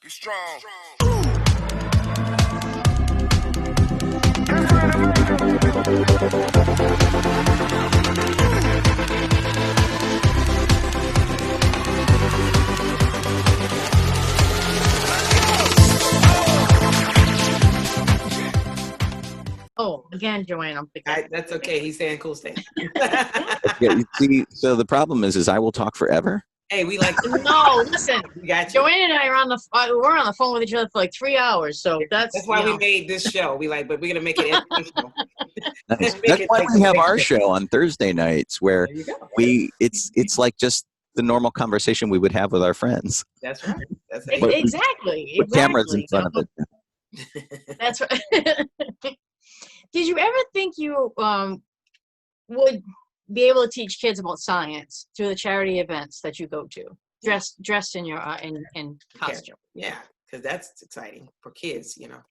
Be strong. Oh, again, Joanne, I'm thinking. That's okay. He's saying cool stuff. Yeah, you see, so the problem is I will talk forever. Hey, we like. No, listen. We got you. Joanne and I are we're on the phone with each other for like 3 hours, so that's why we made this show. But we're gonna make it educational. Nice. That's why we have our show on Thursday nights, where it's like just the normal conversation we would have with our friends. That's right. Exactly. With cameras in front of it. That's right. Did you ever think you would be able to teach kids about science through the charity events that you go to, dressed in your in costume? Yeah, because that's exciting for kids, you know.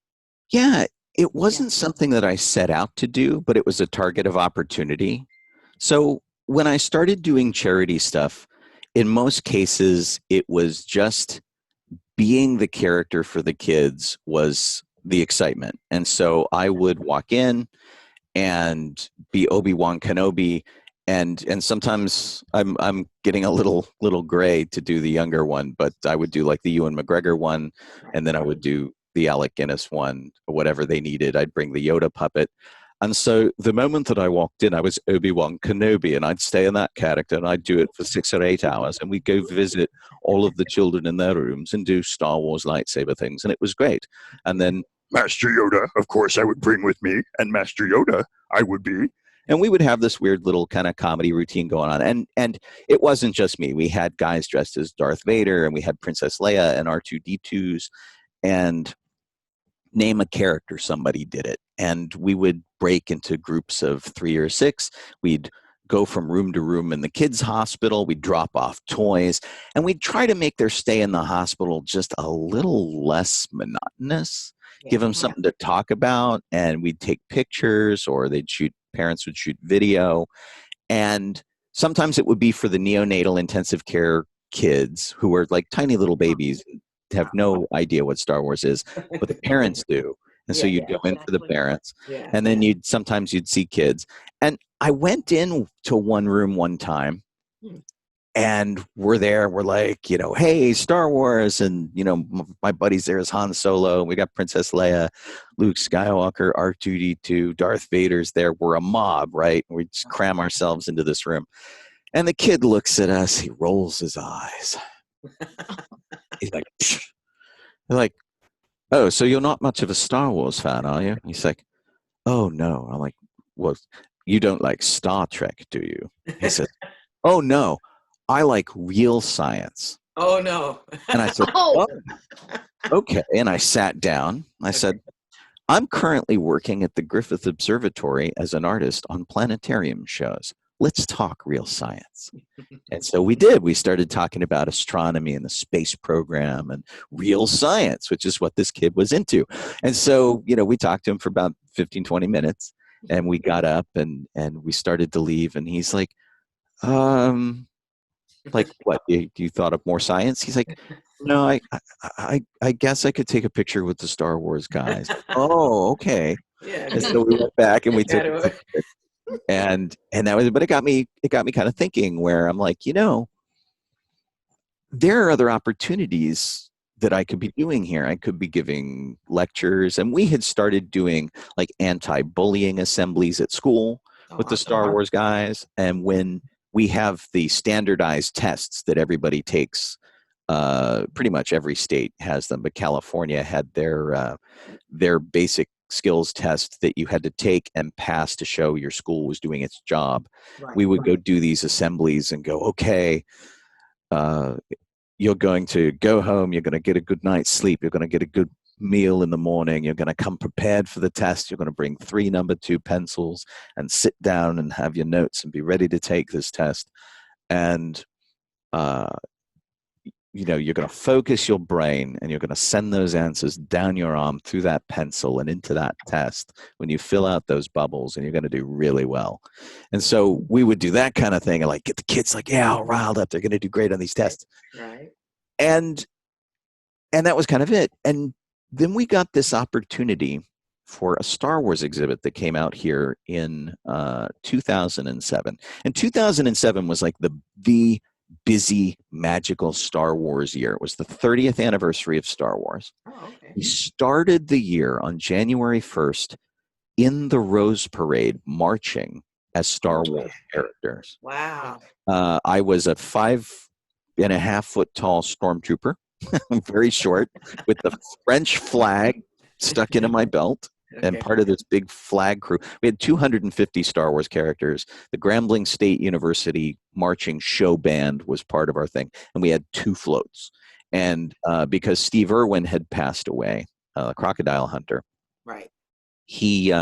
Yeah, it wasn't something that I set out to do, but it was a target of opportunity. So when I started doing charity stuff, in most cases, it was just being the character for the kids was the excitement. And so I would walk in and be Obi-Wan Kenobi, and sometimes I'm getting a little gray to do the younger one, but I would do like the Ewan McGregor one, and then I would do the Alec Guinness one, or whatever they needed. I'd bring the Yoda puppet. And so the moment that I walked in, I was Obi-Wan Kenobi, and I'd stay in that character, and I'd do it for 6 or 8 hours, and we'd go visit all of the children in their rooms and do Star Wars lightsaber things, and it was great. And then Master Yoda, of course, I would bring with me, and Master Yoda, I would be. And we would have this weird little kind of comedy routine going on. And it wasn't just me. We had guys dressed as Darth Vader, and we had Princess Leia and R2-D2s, and name a character, somebody did it. And we would break into groups of 3 or 6. We'd go from room to room in the kids' hospital. We'd drop off toys, and we'd try to make their stay in the hospital just a little less monotonous. Give them something to talk about, and we'd take pictures, or parents would shoot video. And sometimes it would be for the neonatal intensive care kids who are like tiny little babies, have no idea what Star Wars is, but the parents do. And so you'd go in for the parents, and then sometimes you'd see kids. And I went in to one room one time, and we're like, hey, Star Wars. And, my buddies there is Han Solo. We got Princess Leia, Luke Skywalker, R2-D2, Darth Vader's there. We're a mob, right? We just cram ourselves into this room. And the kid looks at us. He rolls his eyes. He's like, psh. They're like, oh, so you're not much of a Star Wars fan, are you? He's like, oh, no. I'm like, well, you don't like Star Trek, do you? He says, oh, no. I like real science. Oh, no. And I said, oh, okay. And I sat down. I said, I'm currently working at the Griffith Observatory as an artist on planetarium shows. Let's talk real science. And so we did. We started talking about astronomy and the space program and real science, which is what this kid was into. And so, we talked to him for about 15, 20 minutes, and we got up and we started to leave. And he's like, like, what, you thought of more science? He's like, no, I guess I could take a picture with the Star Wars guys. Oh, okay. Yeah. And so we went back and we took a picture. And that was, but it got me kind of thinking, where I'm like, there are other opportunities that I could be doing here. I could be giving lectures, and we had started doing like anti-bullying assemblies at school with the Star Wars guys. And when we have the standardized tests that everybody takes, pretty much every state has them, but California had their basic skills test that you had to take and pass to show your school was doing its job. Right. We would go do these assemblies and go, okay, you're going to go home, you're going to get a good night's sleep, you're going to get a good meal in the morning, you're going to come prepared for the test, you're going to bring 3 number 2 pencils and sit down and have your notes and be ready to take this test. And you're going to focus your brain, and you're going to send those answers down your arm through that pencil and into that test when you fill out those bubbles, and you're going to do really well. And so we would do that kind of thing and like get the kids like, yeah, all riled up. They're going to do great on these tests. Right. And and that was kind of it. And then we got this opportunity for a Star Wars exhibit that came out here in 2007. And 2007 was like the busy, magical Star Wars year. It was the 30th anniversary of Star Wars. Oh, okay. We started the year on January 1st in the Rose Parade, marching as Star Wars characters. Wow. I was a 5.5 foot tall stormtrooper, very short, with the French flag stuck into my belt. And part of this big flag crew. We had 250 Star Wars characters. The Grambling State University marching show band was part of our thing. And we had 2 floats. And because Steve Irwin had passed away, Crocodile Hunter, Right. he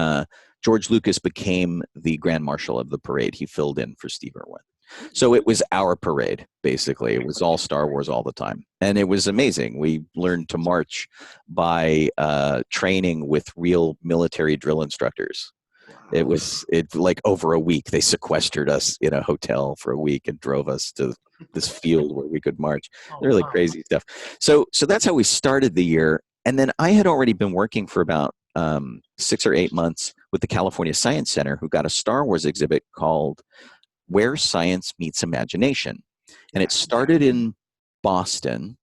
George Lucas became the Grand Marshal of the parade. He filled in for Steve Irwin. So it was our parade, basically. It was all Star Wars all the time. And it was amazing. We learned to march by training with real military drill instructors. Wow. It was like over a week. They sequestered us in a hotel for a week and drove us to this field where we could march. Really crazy stuff. So that's how we started the year. And then I had already been working for about 6 or 8 months with the California Science Center, who got a Star Wars exhibit called Where Science Meets Imagination. And it started in Boston,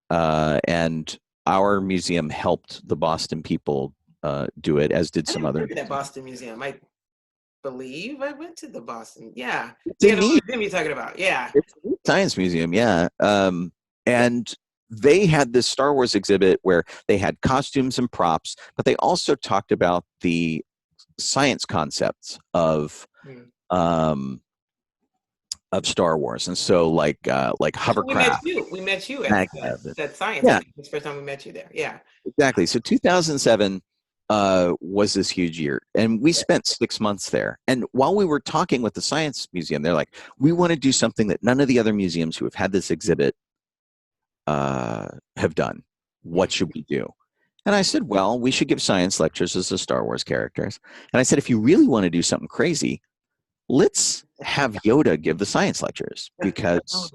and our museum helped the Boston people do it, as did some other. That Boston Museum, I believe I went to the Boston. Yeah. It's Yeah, a the neat, museum you're talking about. Yeah. it's a neat science museum, yeah. And they had this Star Wars exhibit where they had costumes and props, but they also talked about the science concepts of Star Wars. And so like hovercraft. We met you at that science. Yeah. It's the first time we met you there. Yeah. Exactly. So 2007 was this huge year, and we spent 6 months there. And while we were talking with the Science Museum, they're like, we want to do something that none of the other museums who have had this exhibit have done. What should we do? And I said, well, we should give science lectures as the Star Wars characters. And I said, if you really want to do something crazy, let's have Yoda give the science lectures, because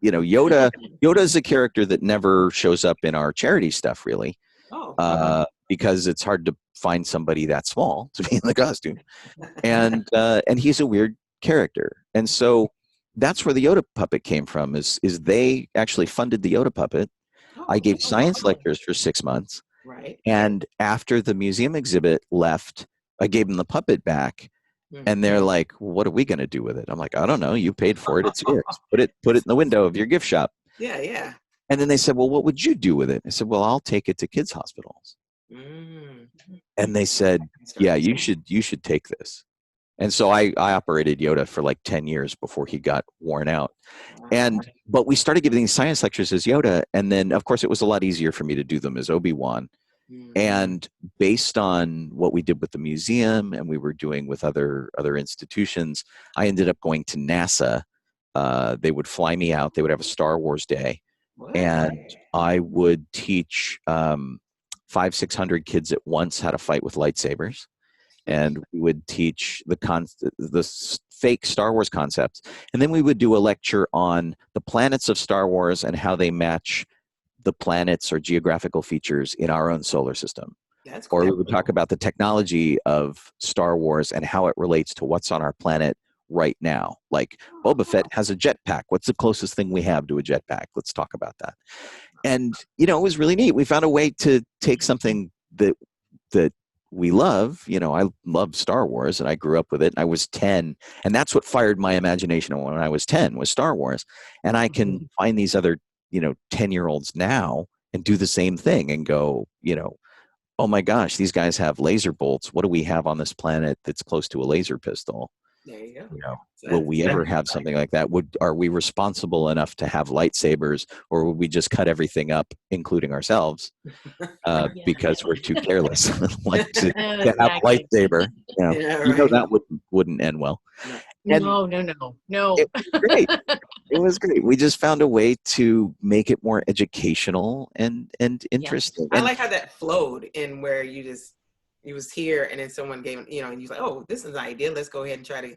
Yoda is a character that never shows up in our charity stuff, really, because it's hard to find somebody that small to be in the costume, and he's a weird character. And so that's where the Yoda puppet came from. Is they actually funded the Yoda puppet. I gave science lectures for 6 months. Right. And after the museum exhibit left, I gave them the puppet back. And they're like, what are we going to do with it? I'm like, I don't know. You paid for it. It's yours. Put it in the window of your gift shop. Yeah, yeah. And then they said, well, what would you do with it? I said, well, I'll take it to kids' hospitals. And they said, yeah, you should take this. And so I operated Yoda for like 10 years before he got worn out. But we started giving these science lectures as Yoda. And then, of course, it was a lot easier for me to do them as Obi-Wan. And based on what we did with the museum and we were doing with other institutions, I ended up going to NASA. They would fly me out. They would have a Star Wars day. And I would teach 500-600 kids at once how to fight with lightsabers. And we would teach the fake Star Wars concepts. And then we would do a lecture on the planets of Star Wars and how they match the planets or geographical features in our own solar system. That's cool. Or we would talk about the technology of Star Wars and how it relates to what's on our planet right now. Like Boba Fett has a jetpack. What's the closest thing we have to a jetpack? Let's talk about that. And, it was really neat. We found a way to take something that we love. I love Star Wars and I grew up with it. I was 10, and that's what fired my imagination when I was 10 was Star Wars. And I can find these other 10-year-olds now and do the same thing and go, oh my gosh, these guys have laser bolts. What do we have on this planet that's close to a laser pistol? There you go. Will we ever have something like that? Are we responsible enough to have lightsabers, or would we just cut everything up, including ourselves, because we're too careless like to have a lightsaber? That wouldn't end well. No. It was great. It was great. We just found a way to make it more educational and interesting. I like how that flowed in where you was here and then someone gave, and you're like, oh, this is an idea. Let's go ahead and try to,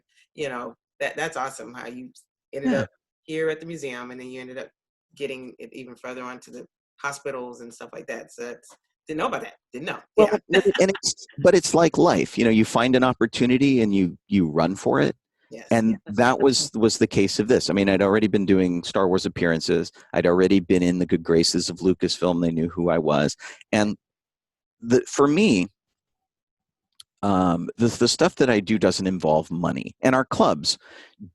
that's awesome how you ended up here at the museum, and then you ended up getting it even further onto the hospitals and stuff like that. So didn't know about that. Didn't know. Well, Yeah. but it's like life. You find an opportunity and you run for it. Yes. And Yes. that was the case of this. I mean, I'd already been doing Star Wars appearances. I'd already been in the good graces of Lucasfilm. They knew who I was. And for me, the stuff that I do doesn't involve money. And our clubs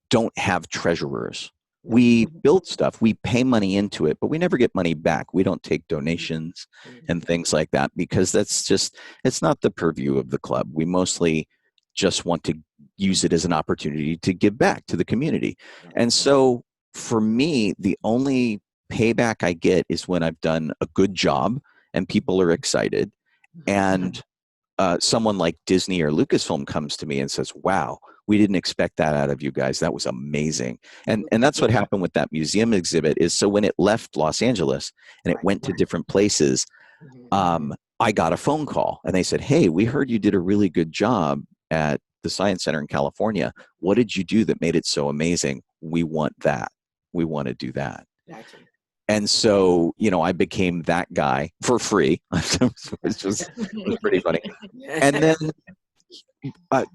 don't have treasurers. We build stuff, we pay money into it, but we never get money back. We don't take donations and things like that because it's not the purview of the club. We mostly just want to use it as an opportunity to give back to the community. And so for me, the only payback I get is when I've done a good job and people are excited. And someone like Disney or Lucasfilm comes to me and says, wow, we didn't expect that out of you guys. That was amazing. And that's what happened with that museum exhibit is so when it left Los Angeles and it went to different places, I got a phone call and they said, hey, we heard you did a really good job at the Science Center in California. What did you do that made it so amazing? We want that. We want to do that. Gotcha. And so, I became that guy for free, which was pretty funny. And then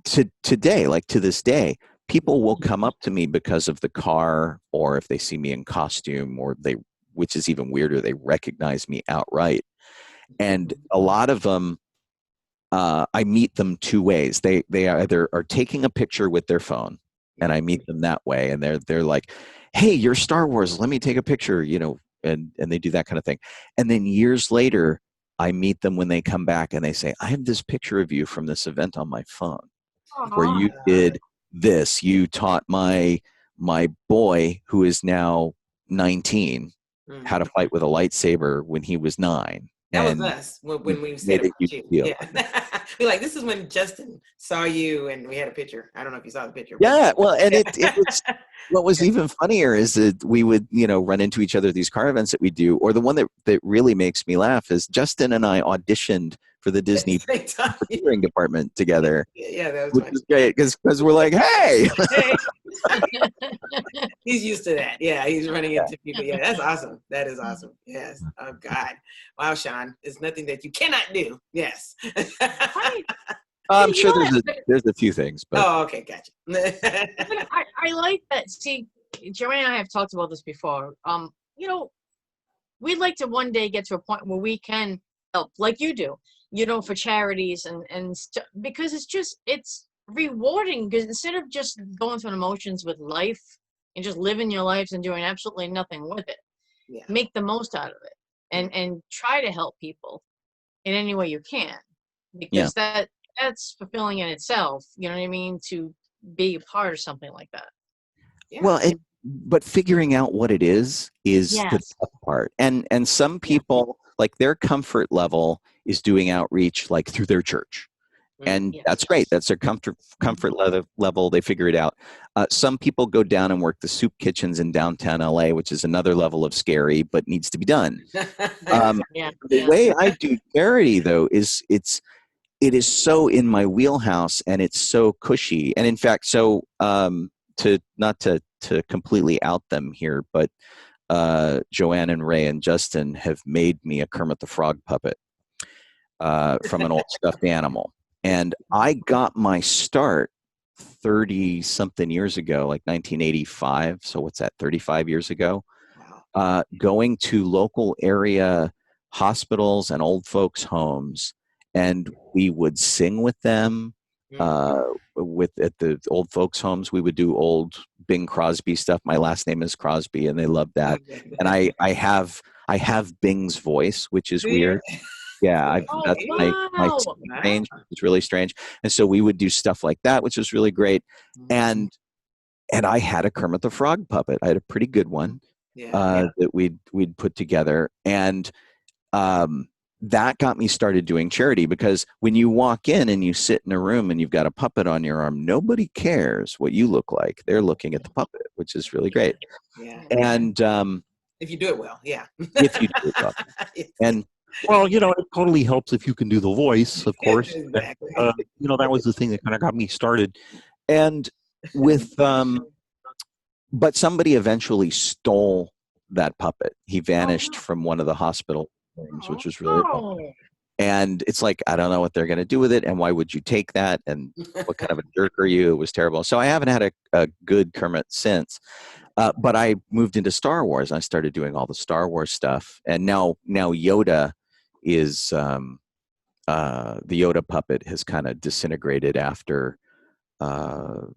to this day, people will come up to me because of the car or if they see me in costume or which is even weirder, they recognize me outright. And a lot of them, I meet them two ways. They either are taking a picture with their phone and I meet them that way. And they're like, hey, you're Star Wars. Let me take a picture, and they do that kind of thing. And then years later, I meet them when they come back and they say, I have this picture of you from this event on my phone where you did this. You taught my boy who is now 19 how to fight with a lightsaber when he was 9. That was us when we said it about you. Yeah. We're like, this is when Justin saw you and we had a picture. I don't know if you saw the picture. Yeah, well, and it was what was even funnier is that we would, run into each other at these car events that we do, or the one that really makes me laugh is Justin and I auditioned for the Disney touring department together. Yeah, that was funny. Great because we're like, hey. He's used to that. Yeah, he's running into people. Yeah, that's awesome. That is awesome. Yes. Oh God. Wow, Shawn. It's nothing that you cannot do. Yes. I'm sure there's a few things, but okay, gotcha. I like that. See, Joanne and I have talked about this before. We'd like to one day get to a point where we can help, like you do, for charities and because it's rewarding. Because instead of just going through the emotions with life and just living your lives and doing absolutely nothing with it, make the most out of it and try to help people in any way you can, because that's fulfilling in itself. You know what I mean? To be a part of something like that. Yeah. Well, but figuring out what it is the tough part. And some people, like their comfort level is doing outreach like through their church. And that's great. That's their comfort level. They figure it out. Some people go down and work the soup kitchens in downtown LA, which is another level of scary, but needs to be done. The way I do charity, though, is it is so in my wheelhouse and it's so cushy. And in fact, so to completely out them here, but Joanne and Ray and Justin have made me a Kermit the Frog puppet from an old stuffed animal. And I got my start 30-something years ago, like 1985. So what's that, 35 years ago? Going to local area hospitals and old folks' homes. And we would sing with them at the old folks' homes. We would do old Bing Crosby stuff. My last name is Crosby, and they love that. And I have Bing's voice, which is weird. Yeah, that's my range. It's really strange. And so we would do stuff like that, which was really great. And I had a Kermit the Frog puppet. I had a pretty good one that we'd put together. And that got me started doing charity, because when you walk in and you sit in a room and you've got a puppet on your arm, nobody cares what you look like. They're looking at the puppet, which is really great. Yeah. And if you do it well, if you do it well. And well, it totally helps if you can do the voice, of course. Exactly. That was the thing that kind of got me started. And with but somebody eventually stole that puppet. He vanished from one of the hospital rooms, which was really cool. Oh, And it's like, I don't know what they're going to do with it. And why would you take that? And what kind of a jerk are you? It was terrible. So I haven't had a good Kermit since. But I moved into Star Wars. I started doing all the Star Wars stuff. And now Yoda is, the Yoda puppet has kind of disintegrated after, 12,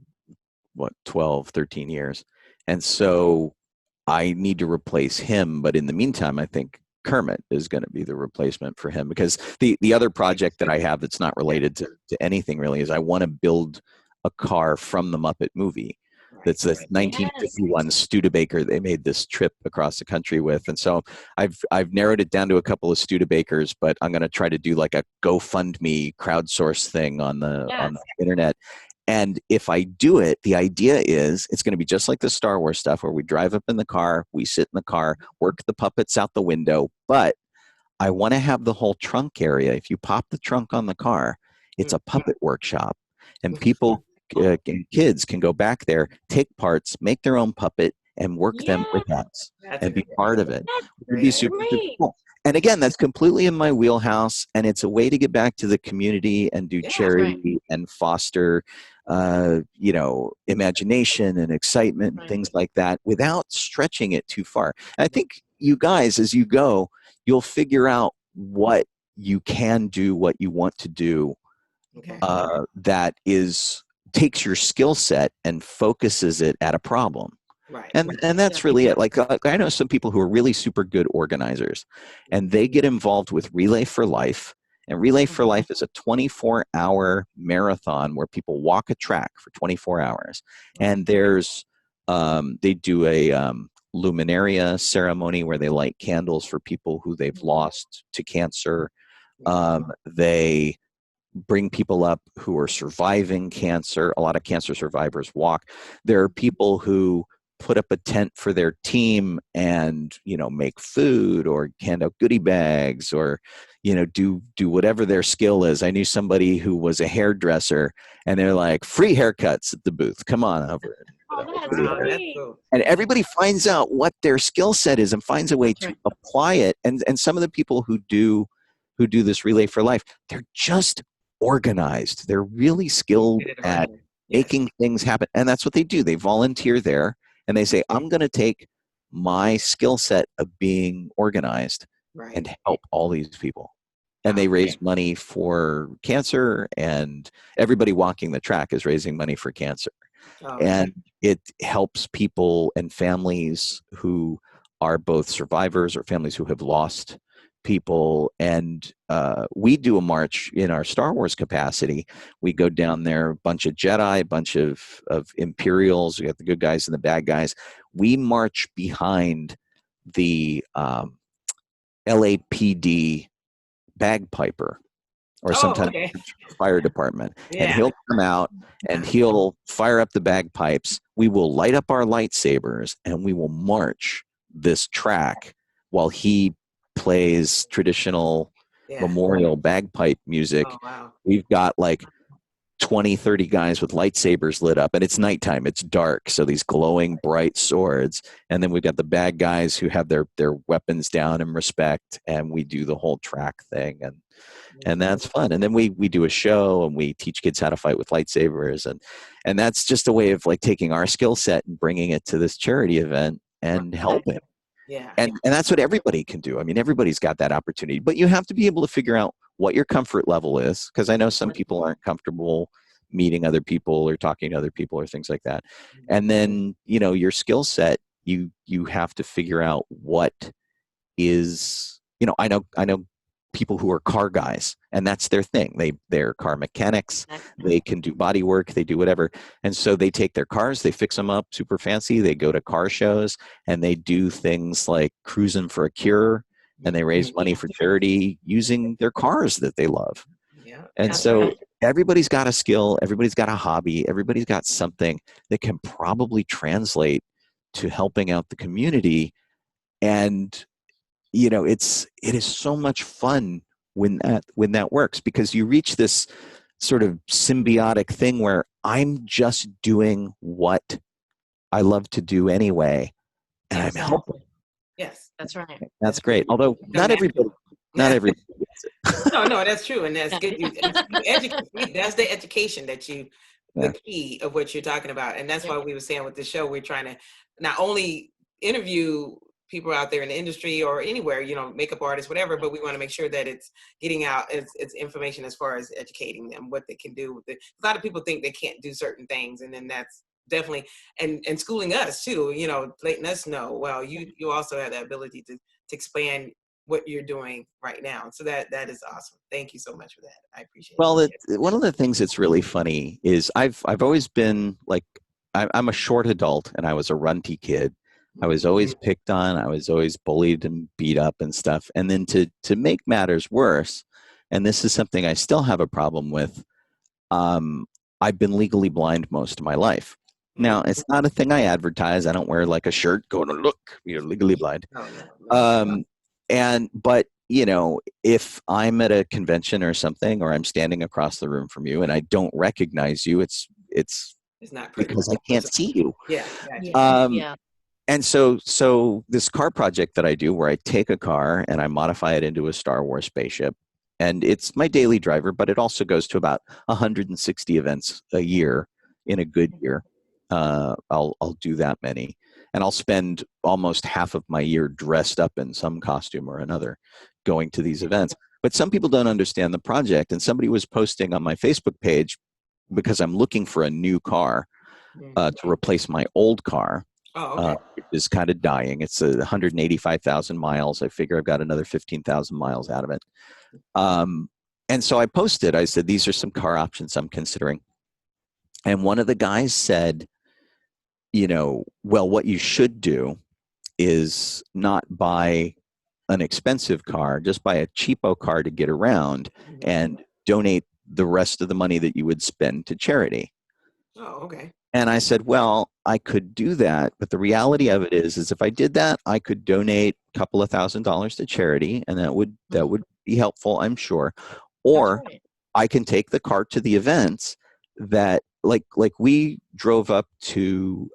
13 years. And so I need to replace him. But in the meantime, I think Kermit is going to be the replacement for him, because the other project that I have that's not related to anything really is I want to build a car from the Muppet movie. That's a 1951 Studebaker they made this trip across the country with. And so I've narrowed it down to a couple of Studebakers, but I'm going to try to do like a GoFundMe crowdsource thing on the internet. And if I do it, the idea is it's going to be just like the Star Wars stuff where we drive up in the car, we sit in the car, work the puppets out the window. But I want to have the whole trunk area. If you pop the trunk on the car, it's a puppet workshop. And people, kids can go back there, take parts, make their own puppet, and work them with us and be part of it. It would be super cool. And again, that's completely in my wheelhouse, and it's a way to get back to the community and do charity and foster, imagination and excitement and things like that without stretching it too far. And I think you guys, as you go, you'll figure out what you can do, what you want to do, that takes your skill set and focuses it at a problem. Right. And that's really it. Like I know some people who are really super good organizers, and they get involved with Relay for Life. And Relay for Life is a 24-hour marathon where people walk a track for 24 hours. And there's they do a luminaria ceremony where they light candles for people who they've lost to cancer. They bring people up who are surviving cancer. A lot of cancer survivors walk. There are people who put up a tent for their team and, make food or hand out goodie bags or, do whatever their skill is. I knew somebody who was a hairdresser, and they're like, free haircuts at the booth. Come on over. that's cool. And everybody finds out what their skill set is and finds a way to apply it. And some of the people who do this Relay for Life, they're just organized. They're really skilled at making things happen. And that's what they do. They volunteer there. And they say, I'm going to take my skill set of being organized and help all these people. And they raise money for cancer, and everybody walking the track is raising money for cancer. And it helps people and families who are both survivors or families who have lost people. And we do a march in our Star Wars capacity. We go down there, a bunch of Jedi, a bunch of Imperials. We got the good guys and the bad guys. We march behind the LAPD bagpiper, or sometimes fire department. And he'll come out and he'll fire up the bagpipes. We will light up our lightsabers and we will march this track while he plays traditional memorial bagpipe music. We've got like 20, 30 guys with lightsabers lit up, and it's nighttime, it's dark, so these glowing bright swords. And then we've got the bad guys who have their weapons down in respect, and we do the whole track thing, and that's fun. And then we do a show and we teach kids how to fight with lightsabers, and that's just a way of like taking our skill set and bringing it to this charity event and helping. And that's what everybody can do. I mean, everybody's got that opportunity, but you have to be able to figure out what your comfort level is, because I know some people aren't comfortable meeting other people or talking to other people or things like that. And then, your skill set, you have to figure out what is, I know people who are car guys, and that's their thing. They're car mechanics. They can do body work. They do whatever. And so they take their cars, they fix them up super fancy. They go to car shows and they do things like Cruising for a Cure, and they raise money for charity using their cars that they love. And so everybody's got a skill. Everybody's got a hobby. Everybody's got something that can probably translate to helping out the community. And it is so much fun when that works, because you reach this sort of symbiotic thing where I'm just doing what I love to do anyway, and I'm helping. Yes. That's right. That's great. Although not everybody gets it. No, that's true, and that's Yeah. good. You educate. That's the education that you, Yeah. the key of what you're talking about, and that's Yeah. why we were saying with the show, we're trying to not only interview people out there in the industry or anywhere, makeup artists, whatever, but we want to make sure that it's getting out it's information as far as educating them what they can do with it. A lot of people think they can't do certain things, and then that's definitely and schooling us too, letting us know, well, you also have the ability to expand what you're doing right now. So that is awesome. Thank you so much for that. I appreciate Well, it. one of the things that's really funny is I've always been like, I'm a short adult and I was a runty kid. I was always picked on. I was always bullied and beat up and stuff. And then to make matters worse, and this is something I still have a problem with, I've been legally blind most of my life. Now, it's not a thing I advertise. I don't wear like a shirt going, look, you're legally blind. No. But if I'm at a convention or something, or I'm standing across the room from you and I don't recognize you, it's not because I can't see you. Yeah. Gotcha. Yeah. And so this car project that I do, where I take a car and I modify it into a Star Wars spaceship, and it's my daily driver, but it also goes to about 160 events a year in a good year. I'll do that many, and I'll spend almost half of my year dressed up in some costume or another, going to these events. But some people don't understand the project, and somebody was posting on my Facebook page, because I'm looking for a new car to replace my old car. Oh, okay. It is kind of dying. It's 185,000 miles. I figure I've got another 15,000 miles out of it. And so I posted, I said, these are some car options I'm considering. And one of the guys said, well, what you should do is not buy an expensive car, just buy a cheapo car to get around and donate the rest of the money that you would spend to charity. Oh, okay. And I said, well, I could do that, but the reality of it is if I did that, I could donate a couple of $1,000s to charity, and that would be helpful, I'm sure. Or I can take the car to the events that, like we drove up to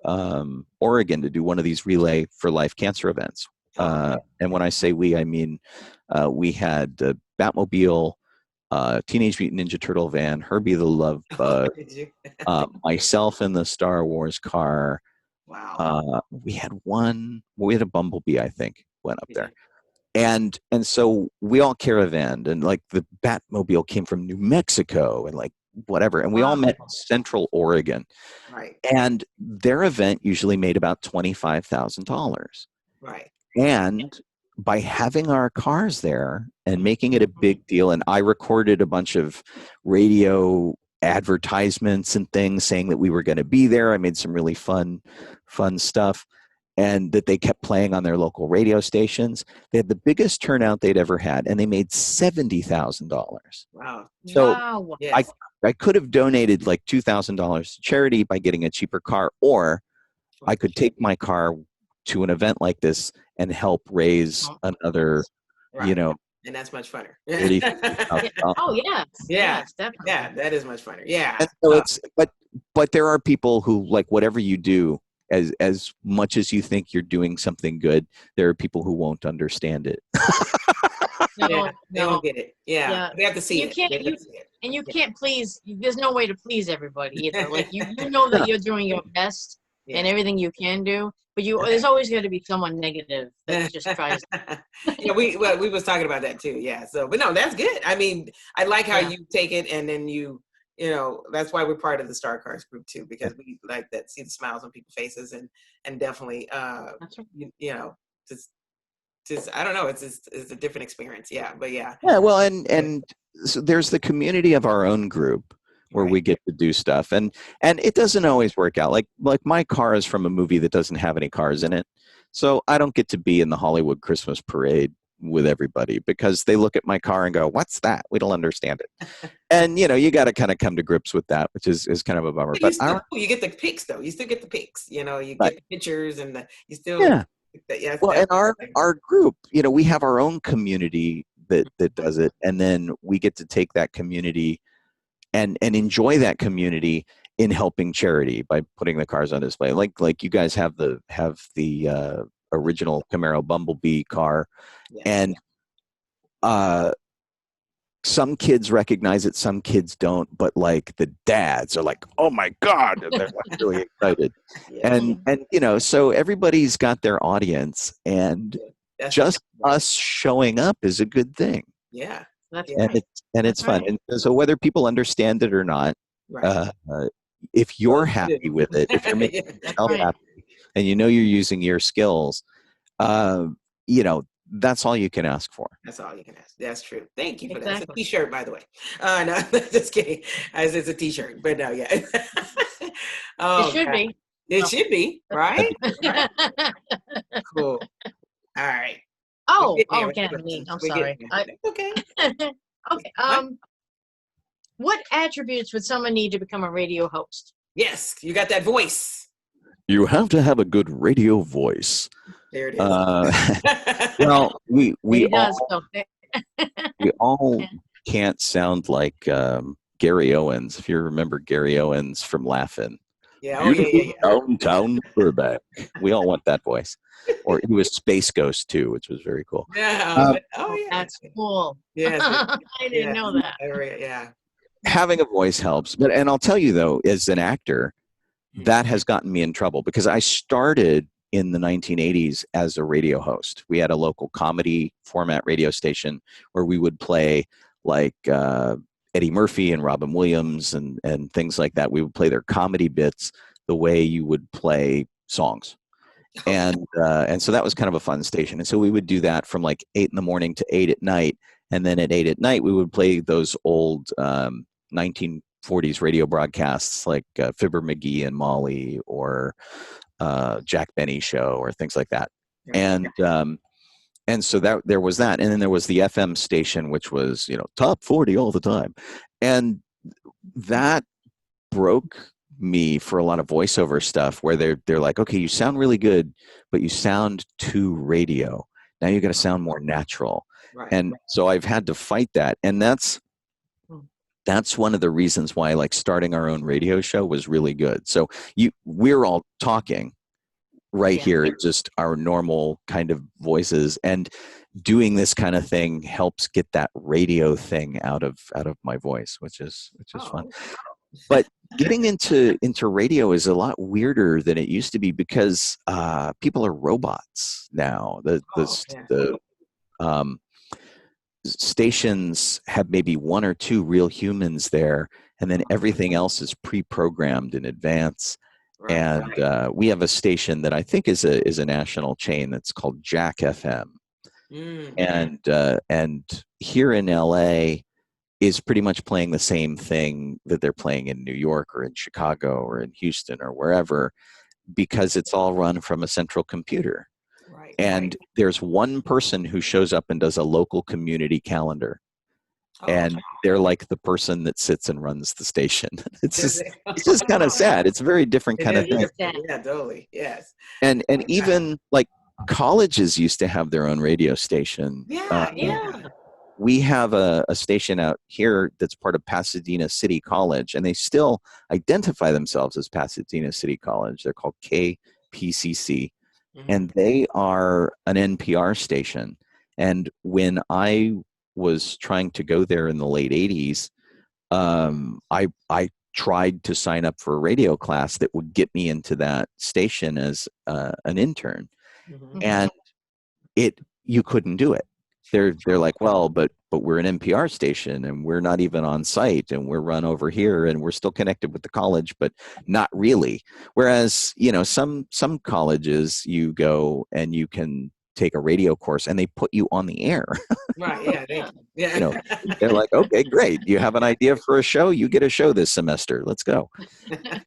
Oregon to do one of these Relay for Life cancer events. And when I say we, I mean we had the Batmobile, Teenage Mutant Ninja Turtle van, Herbie the Love Bug, myself in the Star Wars car. Wow. We had a Bumblebee, I think, went up there. And so we all caravanned, and like the Batmobile came from New Mexico and like whatever. And we all met in Central Oregon. Right. And their event usually made about $25,000. Right. And by having our cars there and making it a big deal, and I recorded a bunch of radio advertisements and things saying that we were going to be there. I made some really fun stuff, and that they kept playing on their local radio stations. They had the biggest turnout they'd ever had, and they made $70,000. Wow. So Yes. I could have donated like $2,000 to charity by getting a cheaper car, or I could take my car to an event like this and help raise another, and that's much funner. Oh yes. Yeah. Yes, definitely. Yeah, that is much funner. Yeah. And so it's but there are people who, like, whatever you do, as much as you think you're doing something good, there are people who won't understand it. They don't get it. Yeah. They have to see it. And you can't please. There's no way to please everybody either. Like you know that you're doing your best and everything you can do, but there's always going to be someone negative that just tries. Yeah, we was talking about that too. Yeah. So, but no, that's good. I mean, I like how you take it, and then that's why we're part of the Star Cars group too, because we like that, see the smiles on people's faces, and definitely, That's right. just I don't know, it's a different experience. Yeah, but yeah. Yeah, well, and so there's the community of our own group where we get to do stuff, and it doesn't always work out. Like my car is from a movie that doesn't have any cars in it, so I don't get to be in the Hollywood Christmas parade with everybody because they look at my car and go, "What's that? We don't understand it." And you got to kind of come to grips with that, which is kind of a bummer. But you get the pics though. You still get the pics. You get the pictures, and you still Well, and our group, we have our own community that does it, and then we get to take that community and enjoy that community in helping charity by putting the cars on display. Like you guys have the original Camaro Bumblebee car. Yes. And some kids recognize it, some kids don't, but like the dads are like, oh my God, and they're like really excited. Yeah. And you know, so everybody's got their audience, and That's just us showing up is a good thing. yeah. That's Yeah. right. And it's fun. right. And so whether people understand it or not, Right. if you're Well, happy with it, if you're making Yeah. yourself right. happy, and you know you're using your skills, you know, that's all you can ask for. That's all you can ask. That's true. Thank you for that. It's a Exactly. t-shirt, by the way. No, just kidding. It's a t-shirt, but no, yeah. Oh, It should God. be. It should be, right? Right. oh, Cool. All right. We're getting there. okay. Me. I'm We're sorry. getting there. Okay. Okay. What? What attributes would someone need to become a radio host? Yes, you got that voice. You have to have a good radio voice. There it is. Well, we It does. all we all can't sound like Gary Owens. If you remember Gary Owens from Laugh-In. Yeah. Oh, yeah. Downtown Burbank. We all want that voice. Or he was Space Ghost too, which was very cool. Yeah. Oh, yeah. That's cool. Yes. I didn't know that. Yeah. Having a voice helps. And I'll tell you though, as an actor, that has gotten me in trouble because I started in the 1980s as a radio host. We had a local comedy format radio station where we would play like Eddie Murphy and Robin Williams and things like that. We would play their comedy bits the way you would play songs. And so that was kind of a fun station. And so we would do that from like 8 in the morning to 8 at night. And then at 8 at night, we would play those old 1940s radio broadcasts like Fibber McGee and Molly or Jack Benny Show or things like that. And so that there was that. And then there was the FM station, which was, you know, top 40 all the time. And that broke me for a lot of voiceover stuff where they're like, okay, you sound really good, but you sound too radio. Now you got to sound more natural. Right. And so I've had to fight that. And that's one of the reasons why like starting our own radio show was really good. So we're all talking right here, just our normal kind of voices, and doing this kind of thing helps get that radio thing out of my voice, which is fun. But getting into radio is a lot weirder than it used to be because people are robots now. The stations have maybe one or two real humans there, and then everything else is pre-programmed in advance. Right. And we have a station that I think is a national chain that's called Jack FM. And here in LA is pretty much playing the same thing that they're playing in New York or in Chicago or in Houston or wherever, because it's all run from a central computer. Right. And there's one person who shows up and does a local community calendar. And they're like the person that sits and runs the station. It's just kind of sad. It's a very different kind of thing. Yeah, totally. Yes. And even like colleges used to have their own radio station. We have a station out here that's part of Pasadena City College, and they still identify themselves as Pasadena City College. They're called KPCC, and they are an NPR station. And when I was trying to go there in the late 80s, I tried to sign up for a radio class that would get me into that station as an intern, and you couldn't do it. They're like, well, but we're an NPR station and we're not even on site and we're run over here and we're still connected with the college, but not really. Whereas, you know, some colleges you go and you can take a radio course and they put you on the air. Right. Yeah. You know, they're like, okay, great. You have an idea for a show. You get a show this semester. Let's go.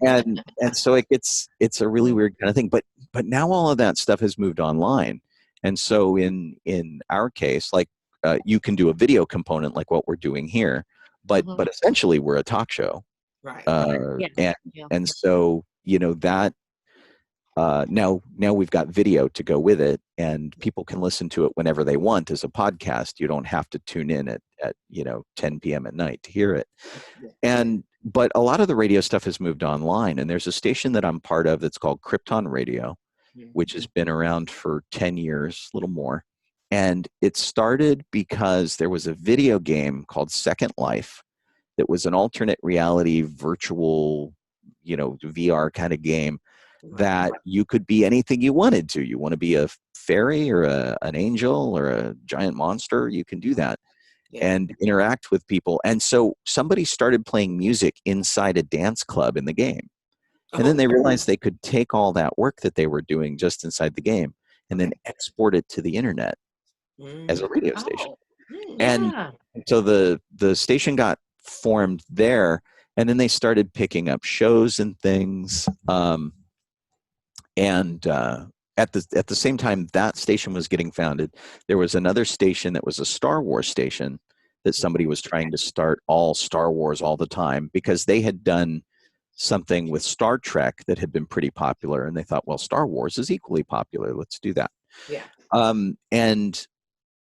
And so it's a really weird kind of thing. But now all of that stuff has moved online. And so in our case, like you can do a video component like what we're doing here, but essentially we're a talk show. Right. And so, you know, that now we've got video to go with it, and people can listen to it whenever they want as a podcast. You don't have to tune in at 10 p.m. at night to hear it. But a lot of the radio stuff has moved online, and there's a station that I'm part of that's called Krypton Radio. which has been around for 10 years, a little more. And it started because there was a video game called Second Life that was an alternate reality virtual, VR kind of game that you could be anything you wanted to. You want to be a fairy or an angel or a giant monster, you can do that and interact with people. And so somebody started playing music inside a dance club in the game. And then they realized they could take all that work that they were doing just inside the game and then export it to the internet as a radio station. And so the station got formed there, and then they started picking up shows and things. At the same time that station was getting founded, there was another station that was a Star Wars station that somebody was trying to start all Star Wars all the time, because they had done something with Star Trek that had been pretty popular, and they thought, well, Star Wars is equally popular, let's do that. And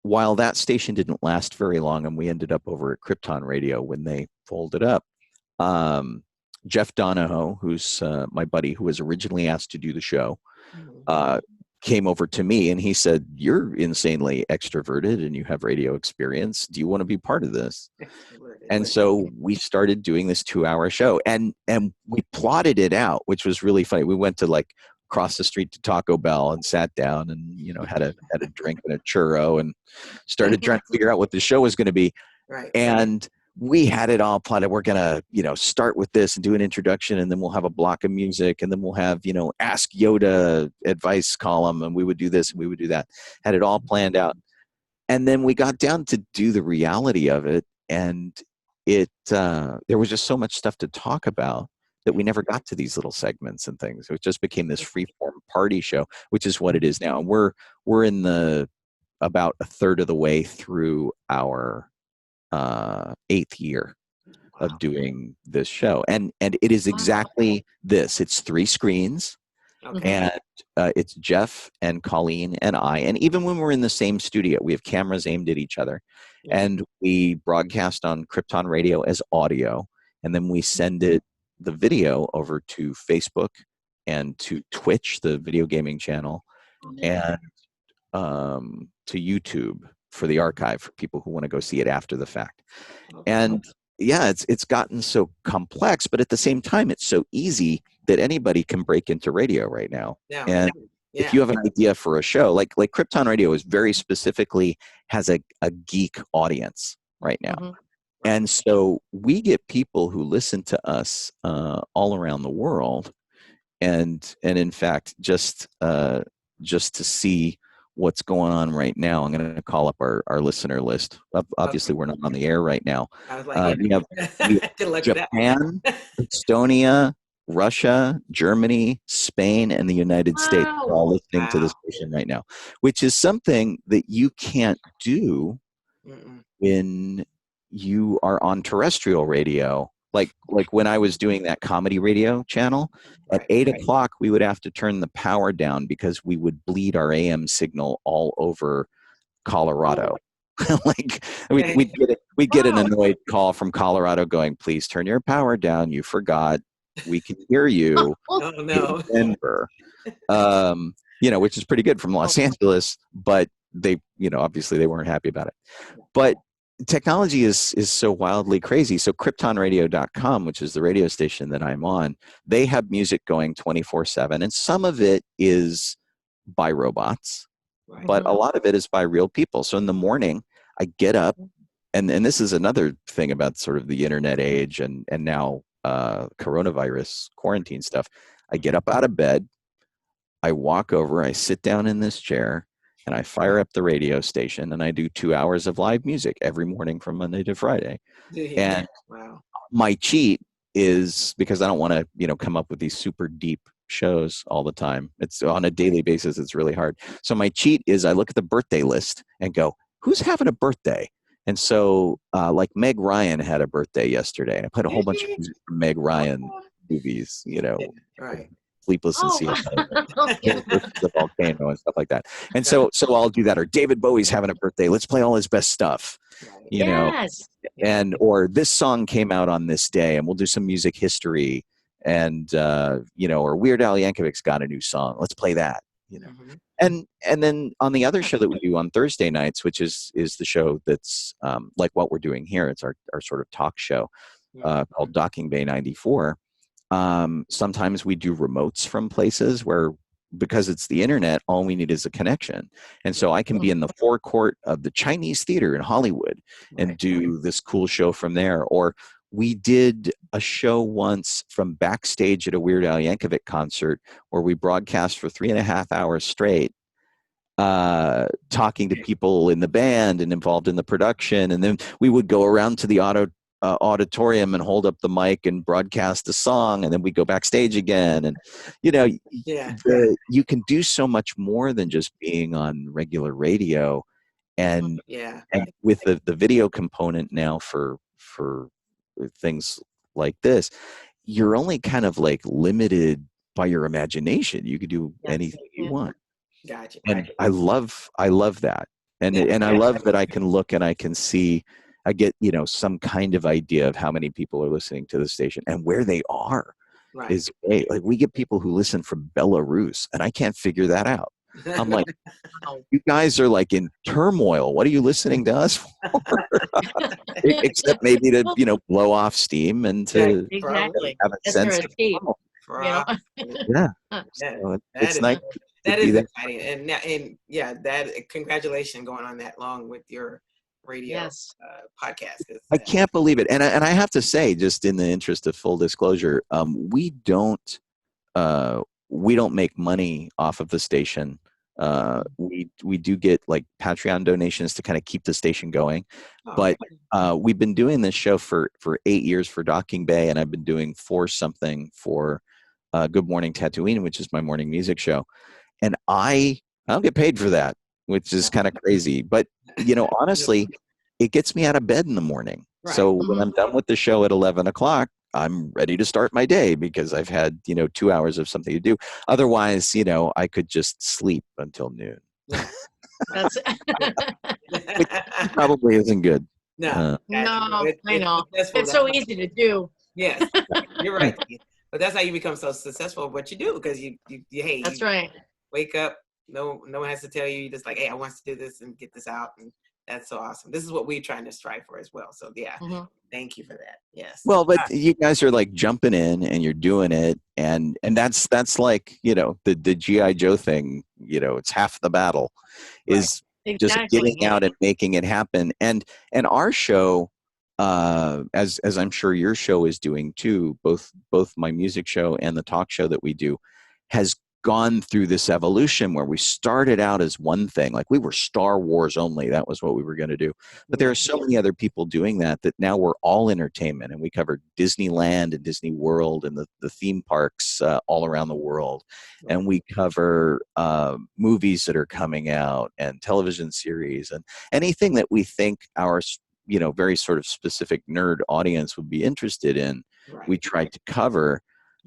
while that station didn't last very long, and we ended up over at Krypton Radio when they folded up, Jeff Donahoe, who's my buddy who was originally asked to do the show, came over to me and he said, "You're insanely extroverted and you have radio experience. Do you want to be part of this?" And so we started doing this 2-hour show, and we plotted it out, which was really funny. We went to like across the street to Taco Bell and sat down and had a drink and a churro and started trying to figure out what the show was going to be. And we had it all plotted. We're going to, start with this and do an introduction, and then we'll have a block of music, and then we'll have, Ask Yoda advice column, and we would do this and we would do that. Had it all planned out. And then we got down to do the reality of it, and there was just so much stuff to talk about that we never got to these little segments and things. So it just became this free-form party show, which is what it is now. And we're in about a third of the way through our 8th year of doing this show, and it is exactly this. It's 3 screens, and it's Jeff and Colleen and I, and even when we're in the same studio, we have cameras aimed at each other, and we broadcast on Krypton Radio as audio, and then we send the video over to Facebook and to Twitch, the video gaming channel, and to YouTube for the archive for people who want to go see it after the fact. And it's gotten so complex, but at the same time, it's so easy that anybody can break into radio right now. And if you have an idea for a show, like Krypton Radio is very specifically has a geek audience right now. And so we get people who listen to us all around the world. And in fact, just to see what's going on right now, I'm going to call up our listener list. Obviously, we're not on the air right now. I was like, we have Japan, Estonia, Russia, Germany, Spain, and the United States are all listening to this station right now, which is something that you can't do when you are on terrestrial radio. Like when I was doing that comedy radio channel, at 8 o'clock, we would have to turn the power down because we would bleed our AM signal all over Colorado. We'd get an annoyed call from Colorado going, "Please turn your power down. You forgot. We can hear you." Oh, no. In Denver. Which is pretty good from Los Angeles, but they, obviously they weren't happy about it. But technology is so wildly crazy. So KryptonRadio.com, which is the radio station that I'm on, they have music going 24/7, and some of it is by robots, but a lot of it is by real people. So in the morning, I get up, and this is another thing about sort of the internet age and now coronavirus quarantine stuff. I get up out of bed, I walk over, I sit down in this chair, and I fire up the radio station, and I do 2 hours of live music every morning from Monday to Friday. And my cheat is, because I don't want to, come up with these super deep shows all the time. It's on a daily basis. It's really hard. So my cheat is I look at the birthday list and go, who's having a birthday? And so like Meg Ryan had a birthday yesterday. I played a whole bunch of music from Meg Ryan movies, Sleepless in Seattle, the Volcano, and stuff like that. And so I'll do that. Or David Bowie's having a birthday. Let's play all his best stuff, or this song came out on this day, and we'll do some music history. And or Weird Al Yankovic's got a new song. Let's play that. you know. Mhm. And then on the other show that we do on Thursday nights, which is the show that's like what we're doing here, it's our sort of talk show called Docking Bay 94. Sometimes we do remotes from places where, because it's the internet, all we need is a connection. And so I can be in the forecourt of the Chinese Theater in Hollywood and Right. do this cool show from there. Or we did a show once from backstage at a Weird Al Yankovic concert where we broadcast for 3.5 hours straight, talking to people in the band and involved in the production. And then we would go around to the auditorium and hold up the mic and broadcast a song, and then we go backstage again. And you can do so much more than just being on regular radio. And with the video component now for things like this, you're only kind of like limited by your imagination. You can do anything you want. Gotcha. And I love that. And I love that I can look and I can see, I get, some kind of idea of how many people are listening to the station and where they are. Right. Is great. Like, we get people who listen from Belarus, and I can't figure that out. I'm like, you guys are like in turmoil. What are you listening to us for? Except maybe to, blow off steam and to exactly. have a sense of normal. Yeah. So it's nice. That is exciting, and that congratulations going on that long with your radio podcast. I can't believe it, and I have to say, just in the interest of full disclosure, we don't make money off of the station. We do get like Patreon donations to kind of keep the station going, but we've been doing this show for 8 years for Docking Bay, and I've been doing 4 something for Good Morning Tatooine, which is my morning music show. And I don't get paid for that, which is kind of crazy. But, honestly, it gets me out of bed in the morning. Right. So when I'm done with the show at 11 o'clock, I'm ready to start my day because I've had, 2 hours of something to do. Otherwise, I could just sleep until noon. That's Which probably isn't good. No, I know. It's so easy to do. Yes, you're right. But that's how you become so successful at what you do, because you That's right. Wake up. No one has to tell you. You're just like, hey, I want to do this and get this out, and that's so awesome. This is what we're trying to strive for as well. So thank you for that. Yes. Well, but you guys are like jumping in and you're doing it, and that's like the G.I. Joe thing. It's half the battle, is just getting out and making it happen. And our show, as I'm sure your show is doing too, both my music show and the talk show that we do, has gone through this evolution where we started out as one thing. Like, we were Star Wars only. That was what we were going to do. But there are so many other people doing that now we're all entertainment, and we cover Disneyland and Disney World and the theme parks all around the world. And we cover movies that are coming out and television series and anything that we think our very sort of specific nerd audience would be interested in. We tried to cover.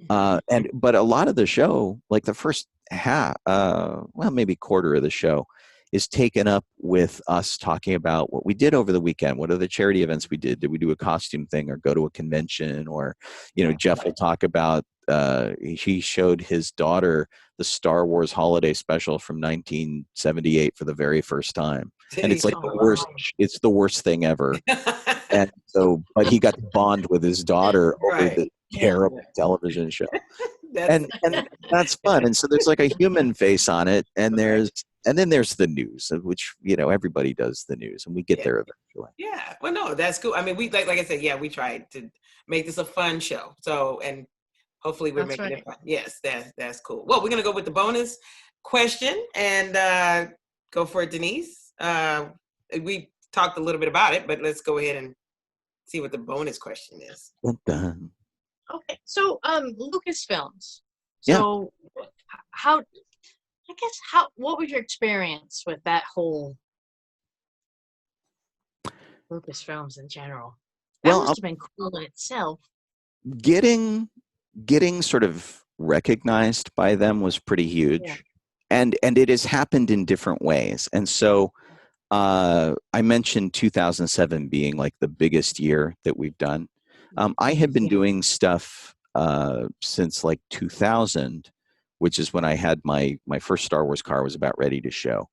But a lot of the show, like the first half, maybe quarter of the show, is taken up with us talking about what we did over the weekend. What are the charity events we did? Did we do a costume thing or go to a convention? Or, Jeff will talk about, he showed his daughter the Star Wars holiday special from 1978 for the very first time. And it's like it's the worst thing ever. And so, but he got to bond with his daughter over the terrible television show. And that's fun. And so there's like a human face on it, and then there's the news, which everybody does the news, and we get there eventually. Yeah, well, no, that's cool. I mean, we like I said, we tried to make this a fun show. So, and hopefully we're making it fun. Yes, that's cool. Well, we're gonna go with the bonus question and go for it, Denise. We talked a little bit about it, but let's go ahead and see what the bonus question is. Done. Okay, so Lucasfilms. So what was your experience with that whole Lucasfilms in general? That must have been cool in itself. Getting sort of recognized by them was pretty huge, and it has happened in different ways. And so I mentioned 2007 being like the biggest year that we've done. I had been doing stuff since like 2000 which is when I had my first Star Wars car was about ready to show.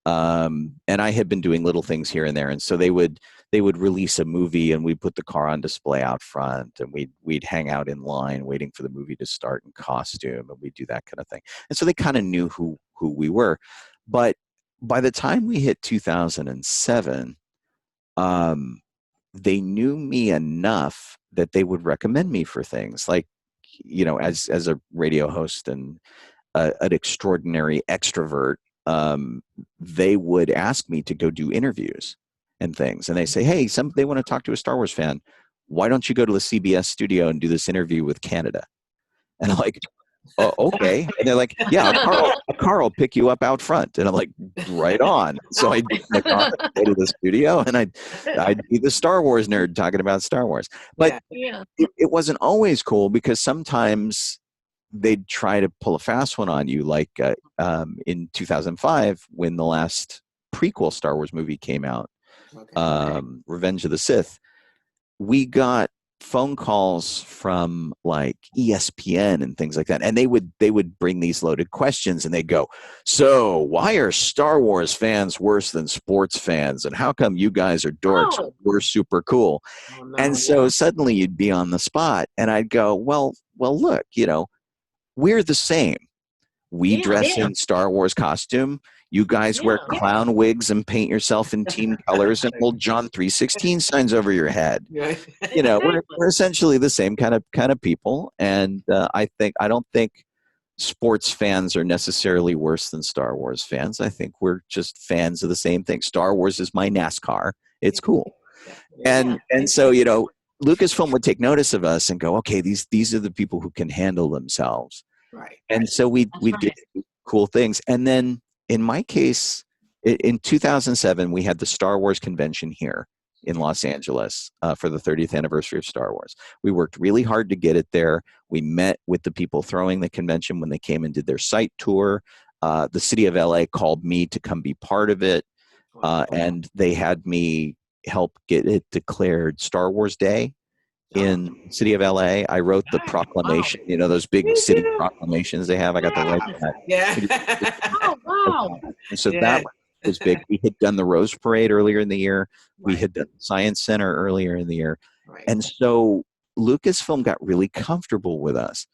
And I had been doing little things here and there, and so they would release a movie, and we'd put the car on display out front, and we'd hang out in line waiting for the movie to start in costume, and we'd do that kind of thing. And so they kind of knew who we were. But by the time we hit 2007, they knew me enough that they would recommend me for things like, as a radio host and an extraordinary extrovert. They would ask me to go do interviews and things. And they say, hey, they want to talk to a Star Wars fan. Why don't you go to the CBS studio and do this interview with Canada? And I'm like, oh, okay. And they're like, yeah, a car will pick you up out front. And I'm like, right on. So I'd get in the car, go to the studio, and I'd be the Star Wars nerd talking about Star Wars. But it wasn't always cool, because sometimes they'd try to pull a fast one on you, like in 2005 when the last prequel Star Wars movie came out, Revenge of the Sith. We got phone calls from like ESPN and things like that, and they would bring these loaded questions, and they'd go, so why are Star Wars fans worse than sports fans, and how come you guys are dorks? We're super cool. And so suddenly you'd be on the spot, and I'd go, well look, we're the same. We dress in Star Wars costume. You guys wear clown wigs and paint yourself in team colors and hold John 3:16 signs over your head. We're essentially the same kind of people. And I don't think sports fans are necessarily worse than Star Wars fans. I think we're just fans of the same thing. Star Wars is my NASCAR. It's cool. And so, Lucasfilm would take notice of us and go, okay, these are the people who can handle themselves. Right. And so we'd get cool things. And then in my case, in 2007, we had the Star Wars convention here in Los Angeles for the 30th anniversary of Star Wars. We worked really hard to get it there. We met with the people throwing the convention when they came and did their site tour. The city of LA called me to come be part of it. And they had me help get it declared Star Wars Day in the city of LA. I wrote the proclamation, those big city proclamations they have. I got the right for that. Yeah. Oh, wow. And so that was big. We had done the Rose Parade earlier in the year. We had done the Science Center earlier in the year. And so Lucasfilm got really comfortable with us.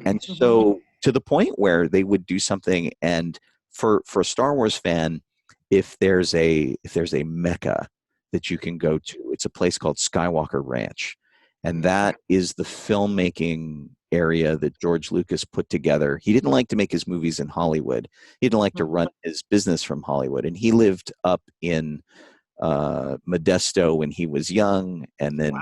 And so to the point where they would do something, and for a Star Wars fan, if there's a mecca that you can go to, it's a place called Skywalker Ranch. And that is the filmmaking area that George Lucas put together. He didn't like to make his movies in Hollywood. He didn't like to run his business from Hollywood. And he lived up in Modesto when he was young. And then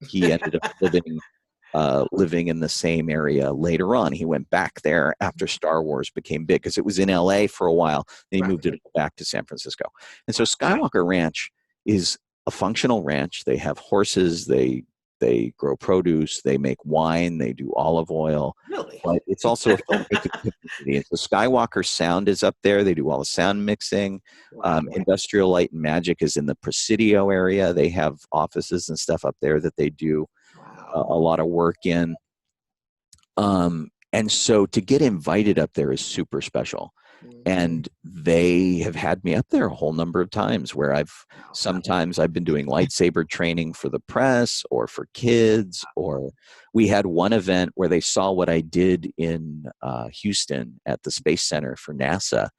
he ended up living in the same area later on. He went back there after Star Wars became big, because it was in LA for a while. Then he moved it back to San Francisco. And so Skywalker Ranch is a functional ranch. They have horses. They grow produce, they make wine, they do olive oil. Really? But it's also a filmmaking community. And so Skywalker Sound is up there. They do all the sound mixing. Industrial Light and Magic is in the Presidio area. They have offices and stuff up there that they do a lot of work in. And so to get invited up there is super special. And they have had me up there a whole number of times, where sometimes I've been doing lightsaber training for the press or for kids, or we had one event where they saw what I did in Houston at the Space Center for NASA.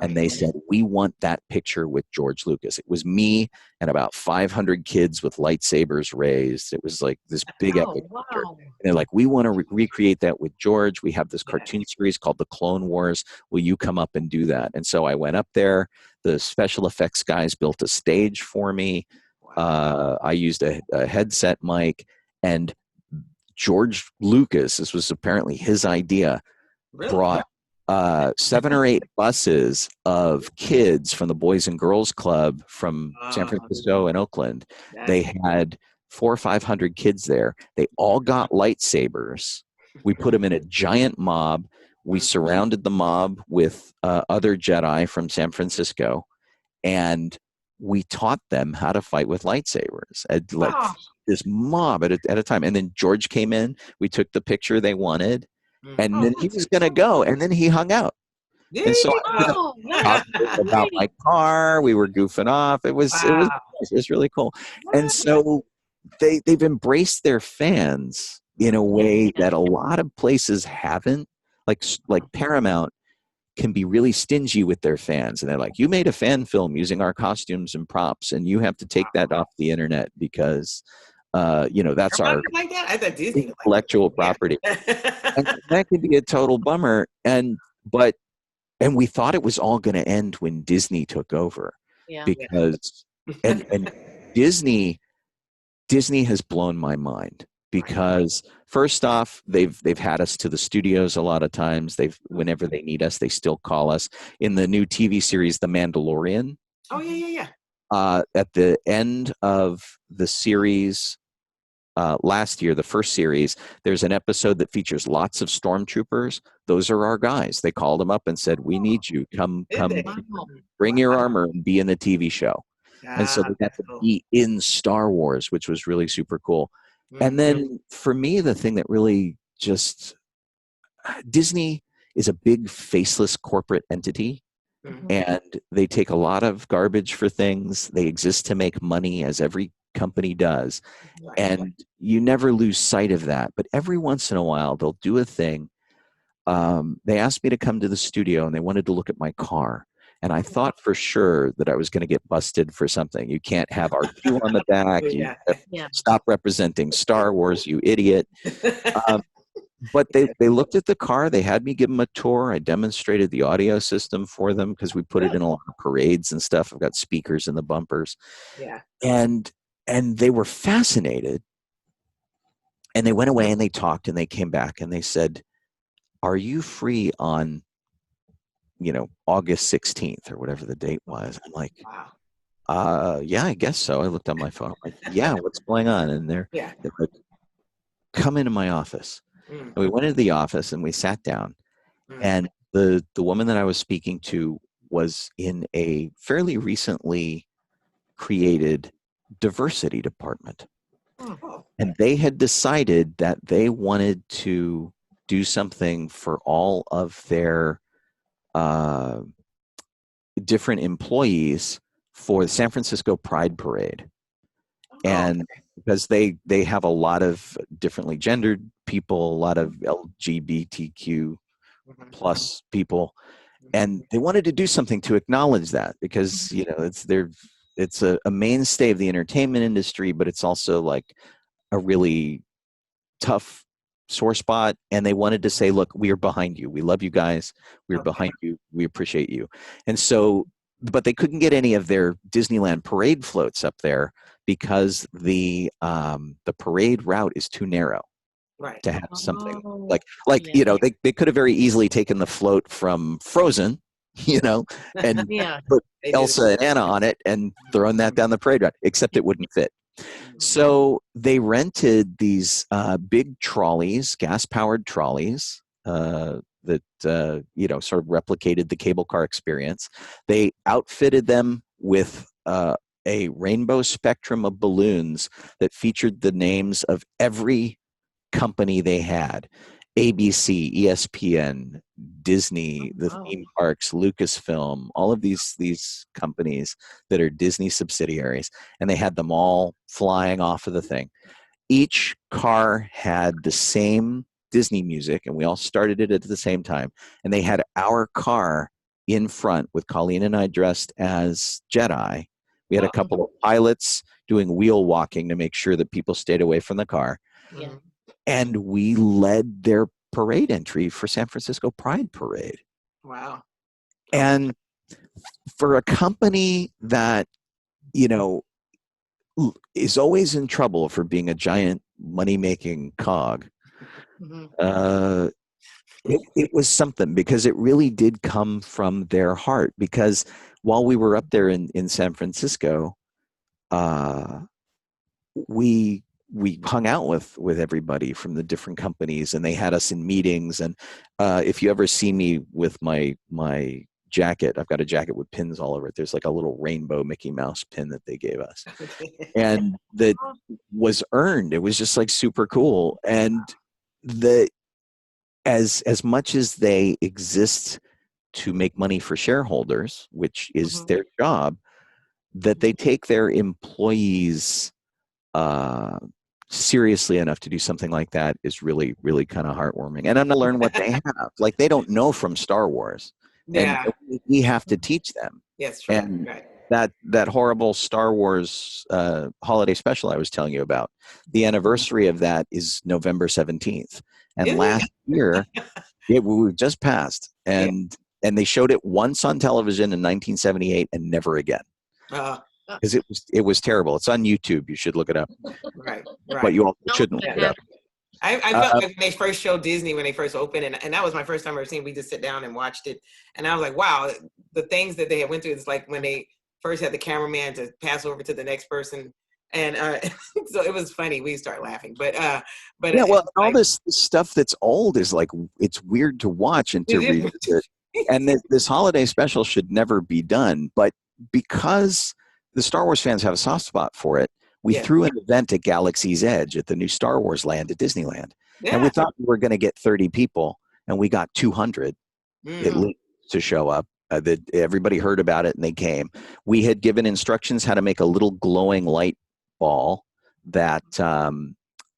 And they said, we want that picture with George Lucas. It was me and about 500 kids with lightsabers raised. It was like this big epic picture. And they're like, we want to recreate that with George. We have this cartoon series called The Clone Wars. Will you come up and do that? And so I went up there. The special effects guys built a stage for me. I used a headset mic. And George Lucas, this was apparently his idea, brought 7 or 8 buses of kids from the Boys and Girls Club from San Francisco and Oakland. They had 400 or 500 kids there. They all got lightsabers. We put them in a giant mob. We surrounded the mob with other Jedi from San Francisco, and we taught them how to fight with lightsabers. This mob at a time. And then George came in. We took the picture they wanted. And Oh, then he was going to go, and then he hung out. there And so you I go. Oh, talked about my car. We were goofing off. It was Wow. nice. It was really cool. And so they've embraced their fans in a way that a lot of places haven't. Like Paramount can be really stingy with their fans, and they're like, "You made a fan film using our costumes and props, and you have to take that off the internet because, that's our Paramount like that? I thought Disney was like intellectual property." And that. that could be a total bummer. And we thought it was all going to end when Disney took over, yeah. because and Disney has blown my mind, because first off, they've had us to the studios a lot of times. Whenever they need us, they still call us. In the new TV series The Mandalorian, Oh yeah. at the end of the series, last year, the first series, there's an episode that features lots of stormtroopers. Those are our guys. They called them up and said, "We need you. Come, Did they? bring your armor and be in the TV show." And so they got That's to cool. be in Star Wars, which was really super cool. And then for me, the thing that really just, Disney is a big faceless corporate entity, and they take a lot of garbage for things. They exist to make money, as every company does. Right. And you never lose sight of that. But every once in a while, they'll do a thing. They asked me to come to the studio, and they wanted to look at my car. And I thought for sure that I was going to get busted for something. You can't have R2 on the back. You Yeah. stop representing Star Wars, you idiot. But they looked at the car. They had me give them a tour. I demonstrated the audio system for them, because we put it in a lot of parades and stuff. I've got speakers in the bumpers. Yeah. And they were fascinated. And they went away and they talked, and they came back and they said, "Are you free on, August 16th or whatever the date was?" I'm like, Wow. yeah, I guess so. I looked on my phone. I'm like, yeah, what's going on? And they're like, "Come into my office." And we went into the office and we sat down, and the woman that I was speaking to was in a fairly recently created diversity department. Oh. And they had decided that they wanted to do something for all of their different employees for the San Francisco Pride Parade. And because they have a lot of differently gendered people, a lot of LGBTQ plus people, and they wanted to do something to acknowledge that, because it's a mainstay of the entertainment industry, but it's also like a really tough sore spot. And they wanted to say, "Look, we are behind you. We love you guys. We're behind you. We appreciate you." And so, but they couldn't get any of their Disneyland parade floats up there, because the parade route is too narrow to have something like they could have very easily taken the float from Frozen, and put Elsa and Anna on it and thrown that down the parade route, except it wouldn't fit. So they rented these big trolleys, gas-powered trolleys, that sort of replicated the cable car experience. They outfitted them with a rainbow spectrum of balloons that featured the names of every company they had: ABC, ESPN, Disney, the theme parks, Lucasfilm, all of these companies that are Disney subsidiaries, and they had them all flying off of the thing. Each car had the same Disney music, and we all started it at the same time. And they had our car in front with Colleen and I dressed as Jedi. We had a couple of pilots doing wheel walking to make sure that people stayed away from the car. Yeah. And we led their parade entry for San Francisco Pride Parade. Wow. And for a company that, is always in trouble for being a giant money-making cog, it was something, because it really did come from their heart. Because while we were up there in San Francisco, we hung out with everybody from the different companies, and they had us in meetings. And if you ever see me with my jacket, I've got a jacket with pins all over it. There's like a little rainbow Mickey Mouse pin that they gave us, and that was earned. It was just like super cool. And as much as they exist to make money for shareholders, which is Mhm. their job, that they take their employees seriously enough to do something like that is really, really kind of heartwarming. And I'm going to learn what they have. Like, they don't know from Star Wars, and Yeah. we have to teach them. Yes, true. And Right. that horrible Star Wars holiday special I was telling you about, the anniversary of that is November 17th. And Is it? last year, we just passed, Yeah. and they showed it once on television in 1978 and never again, Uh, because it was terrible. It's on YouTube. You should look it up, right. but Right. you also No, shouldn't I look it up. I felt like when they first showed Disney, when they first opened, and that was my first time ever seeing. We just sit down and watched it, and I was like, wow, the things that they had went through. It's like when they first had the cameraman to pass over to the next person, and so it was funny. We start laughing, but Yeah, it's well, all like, this stuff that's old is like, it's weird to watch and to revisit. And this holiday special should never be done, but because the Star Wars fans have a soft spot for it, we Yeah. threw an event at Galaxy's Edge at the new Star Wars land at Disneyland. And we Yeah. thought we were going to get 30 people, and we got 200 at Mm. least to show up. That everybody heard about it and they came. We had given instructions how to make a little glowing light ball that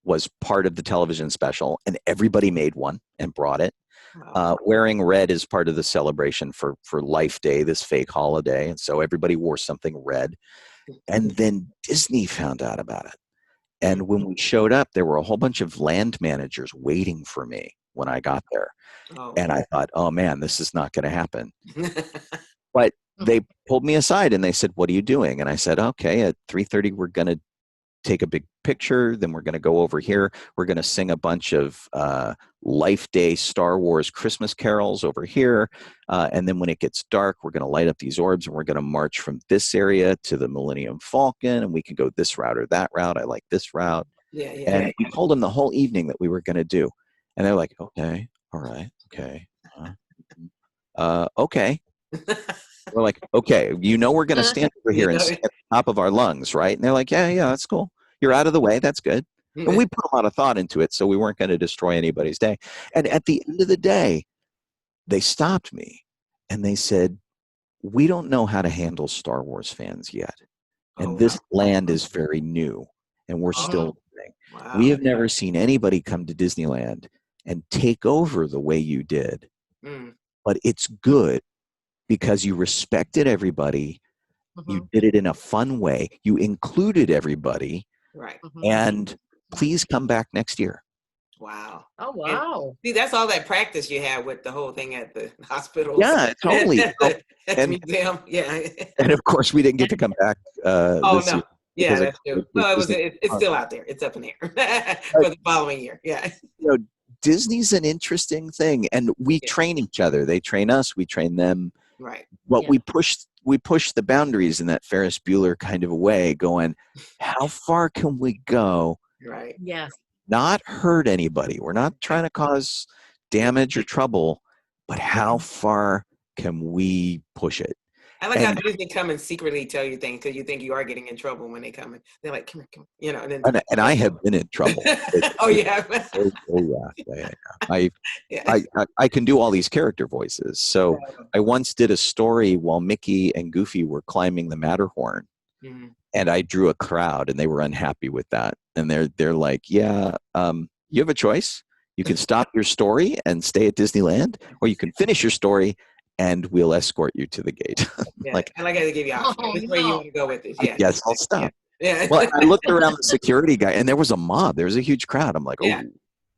was part of the television special, and everybody made one and brought it. Wow. Wearing red is part of the celebration for Life Day, this fake holiday, and so everybody wore something red. And then Disney found out about it. And when we showed up, there were a whole bunch of land managers waiting for me when I got there. Oh. And I thought, oh man, this is not going to happen. But they pulled me aside and they said, what are you doing? And I said, okay, at 3:30, we're going to take a big picture. Then we're going to go over here. We're going to sing a bunch of Life Day Star Wars Christmas carols over here. And then when it gets dark, we're going to light up these orbs and we're going to march from this area to the Millennium Falcon. And we can go this route or that route. I like this route. Yeah. Yeah. And we told them the whole evening that we were going to do. And they're like, okay, all right, okay. Okay. We're like, okay, we're going to stand over here and sing at the top of our lungs, right? And they're like, yeah, that's cool. You're out of the way. That's good. And we put a lot of thought into it, so we weren't going to destroy anybody's day. And at the end of the day, they stopped me and they said, we don't know how to handle Star Wars fans yet. And Oh, this wow. land is very new and we're still learning. Wow. We have never seen anybody come to Disneyland and take over the way you did. Mm. But it's good because you respected everybody. You did it in a fun way. You included everybody. Right. And please come back next year. Wow. Oh, wow. See, that's all that practice you had with the whole thing at the hospital. Yeah, totally. At the And- museum. Yeah. And of course, we didn't get to come back Oh, this no. year. Yeah, because that's true. No, it's still out there. It's up in the air for the following year. Yeah. Disney's an interesting thing, and we train each other. They train us. We train them. Right. But Yeah. we push the boundaries in that Ferris Bueller kind of a way, going, how far can we go? Right. Yes. Not hurt anybody. We're not trying to cause damage or trouble, but how far can we push it? I like how And- Disney come and secretly tell you things because you think you are getting in trouble when they come in. They're like, come here, And then, And I have been in trouble. oh, yeah. Yeah. I can do all these character voices. So I once did a story while Mickey and Goofy were climbing the Matterhorn, Mhm. and I drew a crowd, and they were unhappy with that. And they're like, yeah, you have a choice. You can stop your story and stay at Disneyland, or you can finish your story and we'll escort you to the gate. Yeah. Like, I like how they give you options. Oh, Which way you no. want to go with this? Yeah. yes, I'll stop. Yeah. Well, I looked around the security guy, and there was a mob. There was a huge crowd. I'm like, oh, Yeah.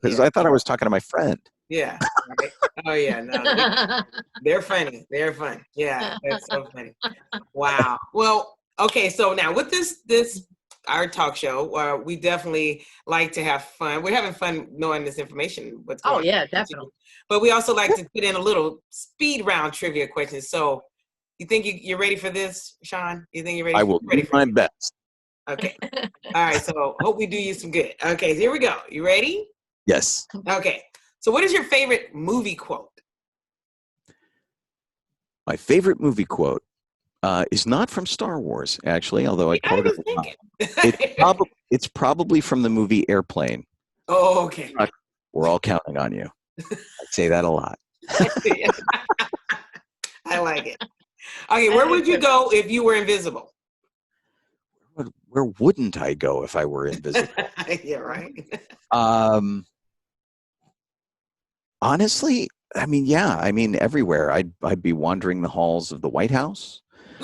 because I thought I was talking to my friend. Yeah. Right. Oh, yeah. No, they're funny. They're fun. Yeah. That's so funny. Wow. Well, okay. So now with this our talk show, we definitely like to have fun. We're having fun knowing this information. What's going Oh, on. yeah, definitely. But we also like to put in a little speed round trivia questions. So you think you're ready for this, Shawn? You think you're ready? I will ready do for my this? best. Okay. All right. So hope we do you some good. Okay. Here we go. You ready? Yes. Okay. So what is your favorite movie quote? My favorite movie quote is not from Star Wars, actually, although I I quote was it a lot. thinking. It's probably from the movie Airplane. Oh, okay. We're all counting on you. I say that a lot. I like it. Okay, where would you go if you were invisible? Where wouldn't I go if I were invisible? Yeah, right. Honestly, I mean, yeah, I mean, everywhere. I'd be wandering the halls of the White House.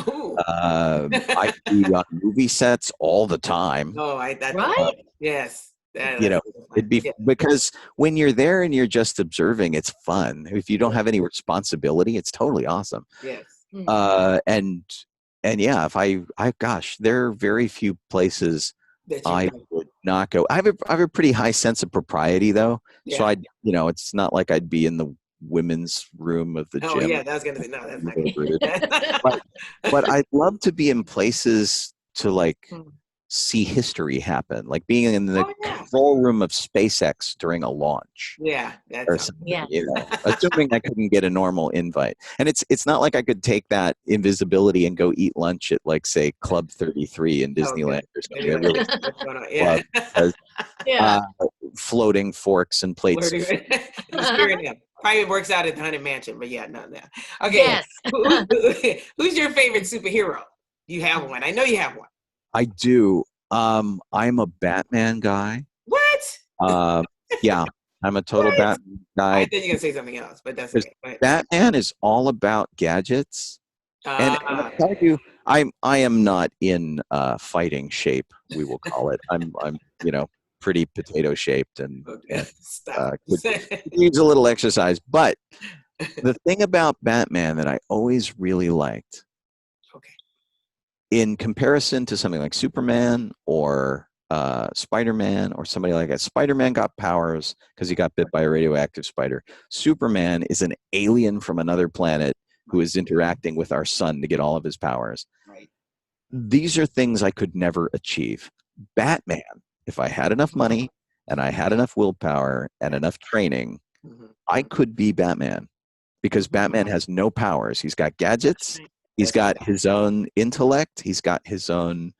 Ooh. I'd be on movie sets all the time. Oh, that Right? yes. You know, it'd be Yeah. because when you're there and you're just observing, it's fun. If you don't have any responsibility, it's totally awesome. Yes. And yeah, if I gosh, there are very few places That you I know. would not go. I have a pretty high sense of propriety though. Yeah. So it's not like I'd be in the women's room of the Oh gym. yeah, that was gonna say no, that's not good. But I'd love to be in places to like Hmm. see history happen, like being in the Oh, yeah. control room of SpaceX during a launch Yeah, or that's something, Yeah. assuming I couldn't get a normal invite. And it's not like I could take that invisibility and go eat lunch at like say Club 33 in Disneyland or something. I really what's going on. love Yeah. because, Yeah. floating forks and plates. Just scaring them. Probably works out at the Haunted Mansion, but yeah, no. Okay. Yes. Who's your favorite superhero? You have one. I know you have one. I do. I'm a Batman guy. What? Yeah, I'm a total What? Batman guy. I thought you were gonna say something else, but that's okay. Go ahead. Batman is all about gadgets. And I'll tell you, I am not in fighting shape, we will call it. I'm pretty potato shaped and Stop. could use a little exercise. But the thing about Batman that I always really liked, Okay. in comparison to something like Superman or Spider-Man or somebody like that, Spider-Man got powers because he got bit by a radioactive spider. Superman is an alien from another planet who is interacting with our sun to get all of his powers. Right. These are things I could never achieve. Batman, if I had enough money and I had enough willpower and enough training, I could be Batman because Batman has no powers. He's got gadgets. He's got his own intellect. He's got his own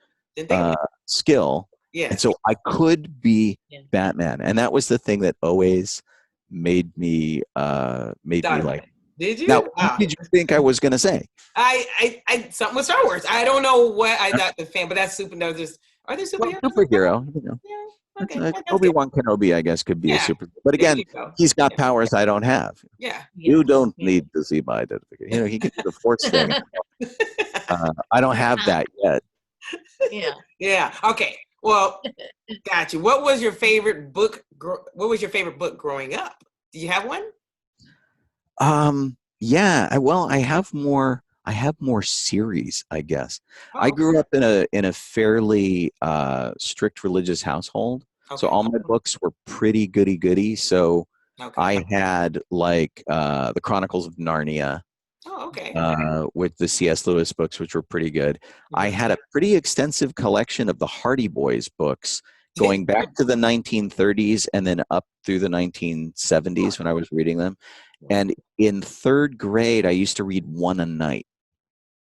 skill. Yeah. And so I could be Batman. And that was the thing that always made me like. Did you? Now, Wow. what did you think I was going to say? I something with Star Wars. I don't know what I thought the fan, but that's super. No, just are there superheroes? Superhero. Yeah. Okay. Obi-Wan Kenobi, I guess, could be a super. But again, he's got powers I don't have. Yeah. You don't need to see my identification. He can do the Force thing. I don't have that yet. Yeah. Yeah. Okay. Well, got you. What was your favorite book? What was your favorite book growing up? Do you have one? Yeah. I have more. I have more series, I guess. Oh, I grew up in a fairly strict religious household, so all my books were pretty goody. So I had like the Chronicles of Narnia. Oh, okay. With the C.S. Lewis books, which were pretty good. I had a pretty extensive collection of the Hardy Boys books going back to the 1930s and then up through the 1970s when I was reading them. And in third grade, I used to read one a night.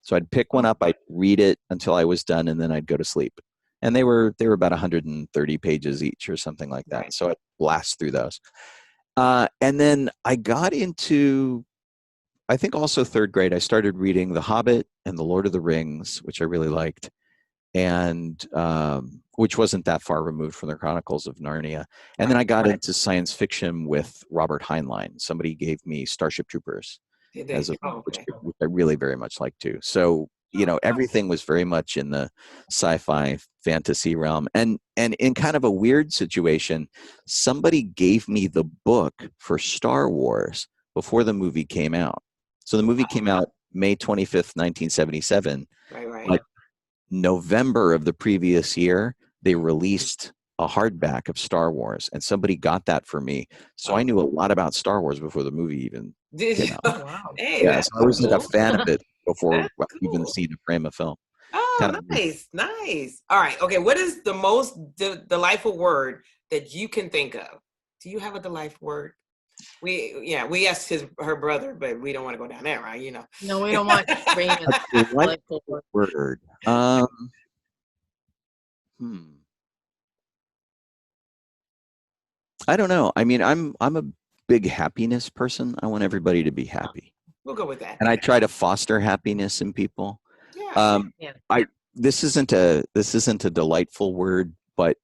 So I'd pick one up, I'd read it until I was done, and then I'd go to sleep. And they were about 130 pages each or something like that. So I'd blast through those. And then I got into, I think also third grade, I started reading The Hobbit and The Lord of the Rings, which I really liked, and which wasn't that far removed from the Chronicles of Narnia. And then I got into science fiction with Robert Heinlein. Somebody gave me Starship Troopers, which I really very much like too. So, everything was very much in the sci-fi fantasy realm. And in kind of a weird situation, somebody gave me the book for Star Wars before the movie came out. So the movie came out May 25th, 1977. Right. But November of the previous year, they released a hardback of Star Wars, and somebody got that for me. So I knew a lot about Star Wars before the movie even came out. Oh, wow. Hey, Yeah, so I was like a fan of it before That's I've even cool. seen a frame of film. Oh, nice. All right. Okay. What is the most delightful word that you can think of? Do you have a delightful word? We asked her brother, but we don't want to go down there, right? No, we don't want to bring in A delightful word. I don't know. I mean, I'm a big happiness person. I want everybody to be happy. We'll go with that. And I try to foster happiness in people. Yeah. This isn't a delightful word, but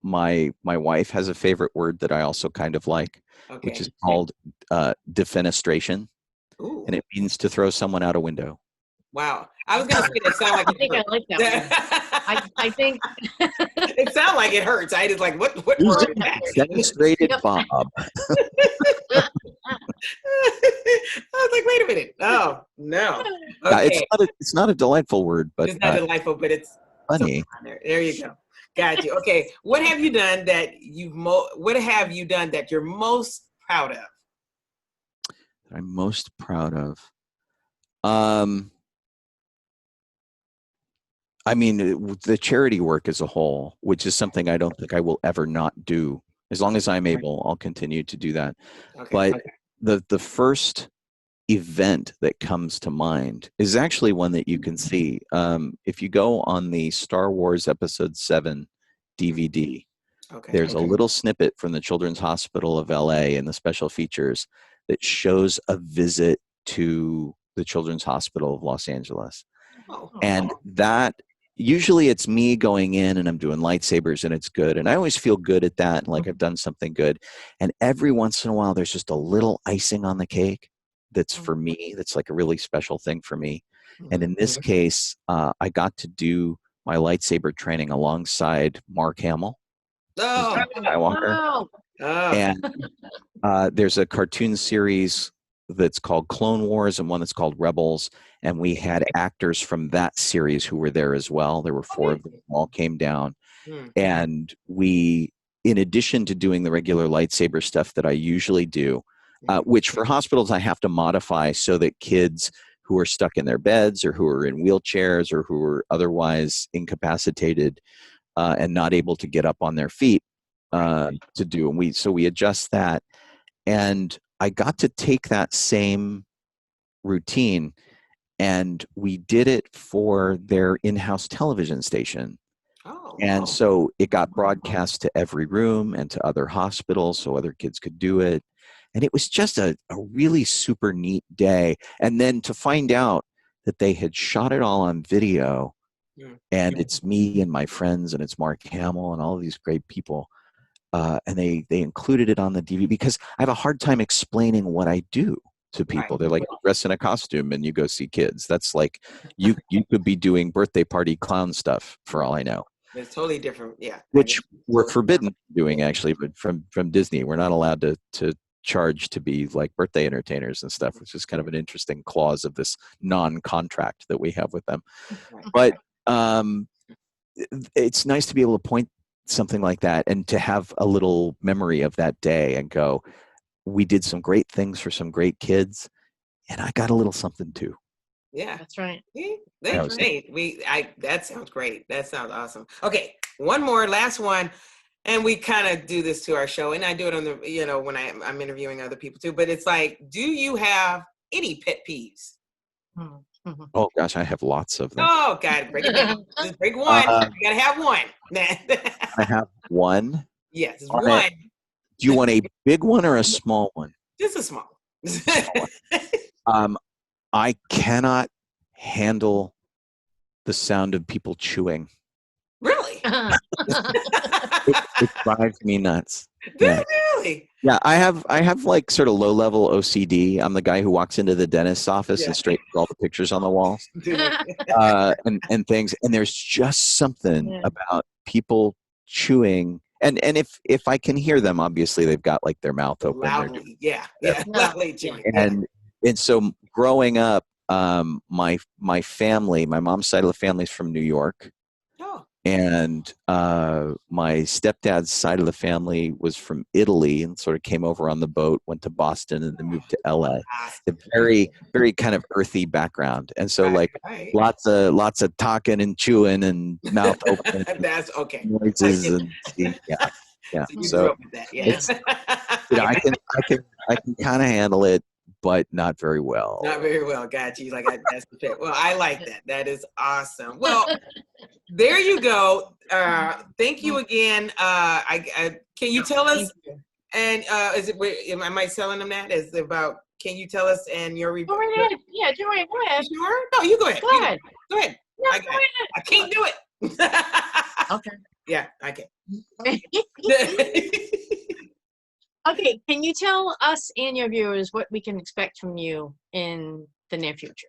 my wife has a favorite word that I also kind of like, which is called defenestration, Ooh. and it means to throw someone out a window. Wow. I was gonna say that sound like I think I like that one. I think it sounds like it hurts. I just like what word is that? Defenestrated Yep. Bob. I was like, wait a minute. Oh no. Yeah, Okay. it's not a delightful word, but It's not delightful, but it's funny. there you go. Got you. Okay. What have you done that you're most proud of? I'm most proud of. I mean, the charity work as a whole, which is something I don't think I will ever not do. As long as I'm able, I'll continue to do that. Okay. But the first event that comes to mind is actually one that you can see. If you go on the Star Wars Episode 7 DVD, there's a little snippet from the Children's Hospital of LA in the special features that shows a visit to the Children's Hospital of Los Angeles. Oh. And that, usually it's me going in and I'm doing lightsabers and it's good. And I always feel good at that, and like I've done something good. And every once in a while, there's just a little icing on the cake that's for me. That's like a really special thing for me. And in this case, I got to do my lightsaber training alongside Mark Hamill, Oh. Skywalker. wow. Oh. And there's a cartoon series that's called Clone Wars and one that's called Rebels. And we had actors from that series who were there as well. There were 4 of them who all came down. And we, in addition to doing the regular lightsaber stuff that I usually do, which for hospitals I have to modify so that kids who are stuck in their beds or who are in wheelchairs or who are otherwise incapacitated and not able to get up on their feet to do. And we adjust that. And I got to take that same routine and we did it for their in-house television station. And so it got broadcast to every room and to other hospitals so other kids could do it. And it was just a really super neat day. And then to find out that they had shot it all on video, and it's me and my friends and it's Mark Hamill and all of these great people. And they included it on the DVD because I have a hard time explaining what I do to people. Right. They're like, dress in a costume and you go see kids. That's like, you could be doing birthday party clown stuff for all I know. It's totally different. Yeah. Which we're forbidden from doing actually, but from Disney. We're not allowed to charge to be like birthday entertainers and stuff, which is kind of an interesting clause of this non-contract that we have with them. But it's nice to be able to point something like that and to have a little memory of that day and go, we did some great things for some great kids and I got a little something too. Yeah, That's right. that's great. That sounds great. That sounds awesome. Okay, one more, last one. And we kind of do this to our show, and I do it on the, when I'm interviewing other people too, but it's like, do you have any pet peeves? Oh gosh, I have lots of them. Oh God, break it down. Just break one. You gotta have one. I have one. Yes, one. Do you want a big one or a small one? Just a small one. I cannot handle the sound of people chewing. Really? It drives me nuts. Yeah. Really? Yeah, I have like sort of low level OCD. I'm the guy who walks into the dentist's office and straightens all the pictures on the walls and things. And there's just something about people chewing. And if I can hear them, obviously they've got like their mouth open. Loudly, loudly chewing. And so growing up, my family, my mom's side of the family is from New York. Oh. And my stepdad's side of the family was from Italy and sort of came over on the boat, went to Boston, and then moved to LA. A very, very kind of earthy background. And so lots of talking and chewing and mouth open. That's okay. Noises and So I can kind of handle it, but not very well. Not very well. Got you. That's the fit. Well, I like that. That is awesome. Well, there you go. Thank you again. Can you tell us And is it? Am I selling them that? Is it about? Can you tell us and your review? Go right ahead. Yeah, go ahead. You sure? No, you go ahead. Go ahead. Go ahead. No, I go got it. ahead. I can't do it. Okay. Yeah, I can. Okay, can you tell us and your viewers what we can expect from you in the near future?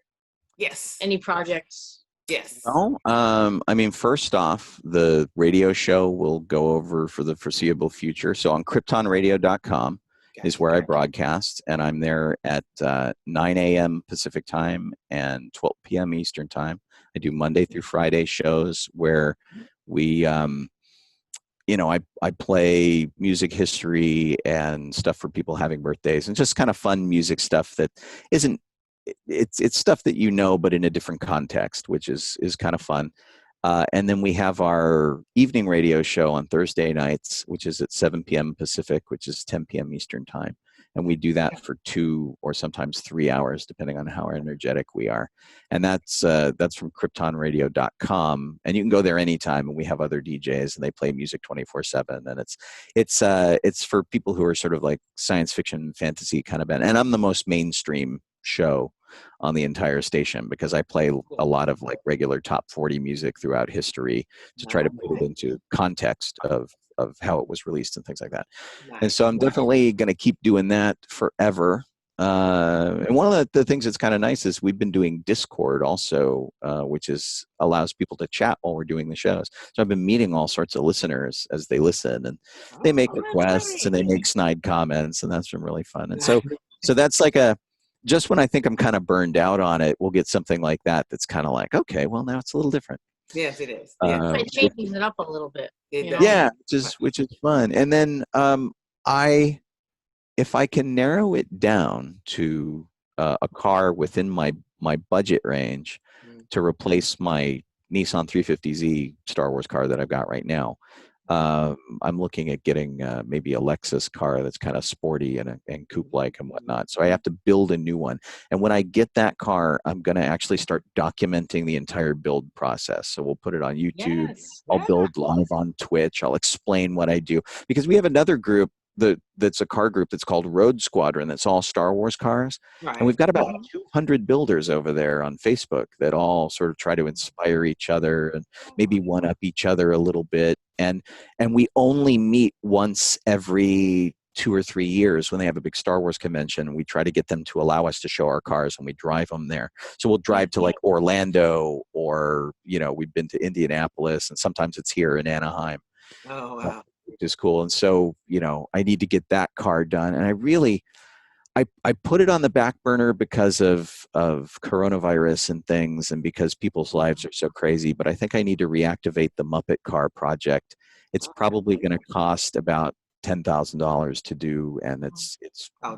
Yes. Any projects? Yes. Well, I mean, first off, the radio show will go over for the foreseeable future. So on kryptonradio.com is where I broadcast, and I'm there at 9 a.m. Pacific time and 12 p.m. Eastern time. I do Monday through Friday shows where we, I play music history and stuff for people having birthdays and just kind of fun music stuff that isn't, it's stuff that but in a different context, which is kind of fun. And then we have our evening radio show on Thursday nights, which is at 7 p.m. Pacific, which is 10 p.m. Eastern time. And we do that for 2 or sometimes 3 hours, depending on how energetic we are. And that's from kryptonradio.com. And you can go there anytime. And we have other DJs, and they play music 24/7. And it's for people who are sort of like science fiction, fantasy kind of band. And I'm the most mainstream show on the entire station because I play a lot of like regular top 40 music throughout history to try to put it into context of how it was released and things like that. And so I'm definitely going to keep doing that forever. And one of the things that's kind of nice is we've been doing Discord also, which allows people to chat while we're doing the shows. So I've been meeting all sorts of listeners as they listen, and they make requests and they make snide comments, and that's been really fun. And so that's like just when I think I'm kind of burned out on it, we'll get something like that that's kind of like, okay, well, now it's a little different. Yes, it is. Yeah. It changes it up a little bit. Yeah, which is fun. And then if I can narrow it down to a car within my budget range to replace my Nissan 350Z Star Wars car that I've got right now, I'm looking at getting maybe a Lexus car that's kind of sporty and coupe-like and whatnot. So I have to build a new one. And when I get that car, I'm going to actually start documenting the entire build process. So we'll put it on YouTube. Yes. I'll build live on Twitch. I'll explain what I do. Because we have another group that's a car group that's called Road Squadron. That's all Star Wars cars. Right. And we've got about 200 builders over there on Facebook that all sort of try to inspire each other and maybe one up each other a little bit. And we only meet once every 2 or 3 years when they have a big Star Wars convention. We try to get them to allow us to show our cars, and we drive them there. So we'll drive to like Orlando, or we've been to Indianapolis, and sometimes it's here in Anaheim. Oh wow. Which is cool. And so, I need to get that car done. And I really, I put it on the back burner because of coronavirus and things, and because people's lives are so crazy. But I think I need to reactivate the Muppet car project. It's probably going to cost about $10,000 to do, and it's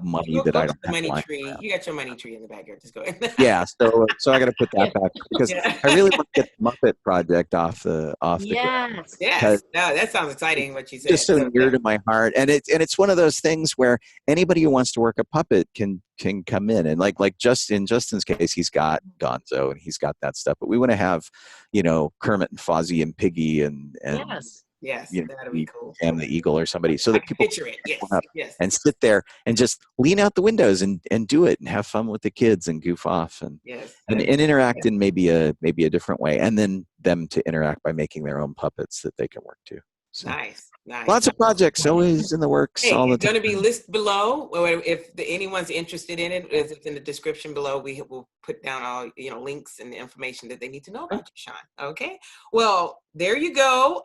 money that I don't have. Money tree. You got your money tree in the backyard. Just go ahead. Yeah, so I got to put that back because I really want to get the Muppet project off the ground. Yes. No, that sounds exciting. What you said. Just so near to my heart, and it's one of those things where anybody who wants to work a puppet can come in, and like just in Justin's case, he's got Gonzo and he's got that stuff. But we want to have, Kermit and Fozzie and Piggy and Yes, that'd be cool. And the Eagle or somebody, so that people picture it. Yes. And sit there and just lean out the windows and do it and have fun with the kids and goof off and interact in maybe a different way, and then them to interact by making their own puppets that they can work to. So, nice. Lots of projects always in the works. Hey, all the it's going to be listed below. If anyone's interested in it, it's in the description below. We will put down all links and the information that they need to know about you, Shawn. Okay. Well, there you go.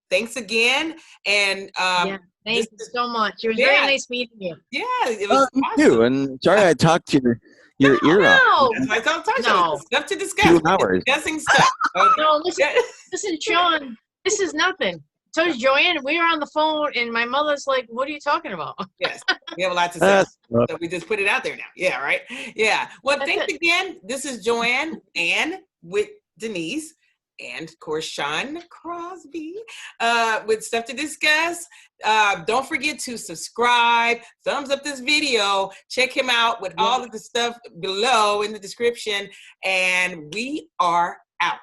Thanks again. And thank you so much. It was very nice meeting you. Yeah, it was awesome. You. And sorry I talked to your ear off. No. Stuff to discuss. 2 hours. Discussing stuff. Okay. No, listen, Shawn, this is nothing. So is Joanne. We were on the phone, and my mother's like, what are you talking about? Yes, we have a lot to say. So we just put it out there now. Yeah, right? Yeah. Well, thanks again. This is Joanne Ann with Denise. And of course, Shawn Crosby with stuff to discuss. Don't forget to subscribe, thumbs up this video, check him out with all of the stuff below in the description. And we are out.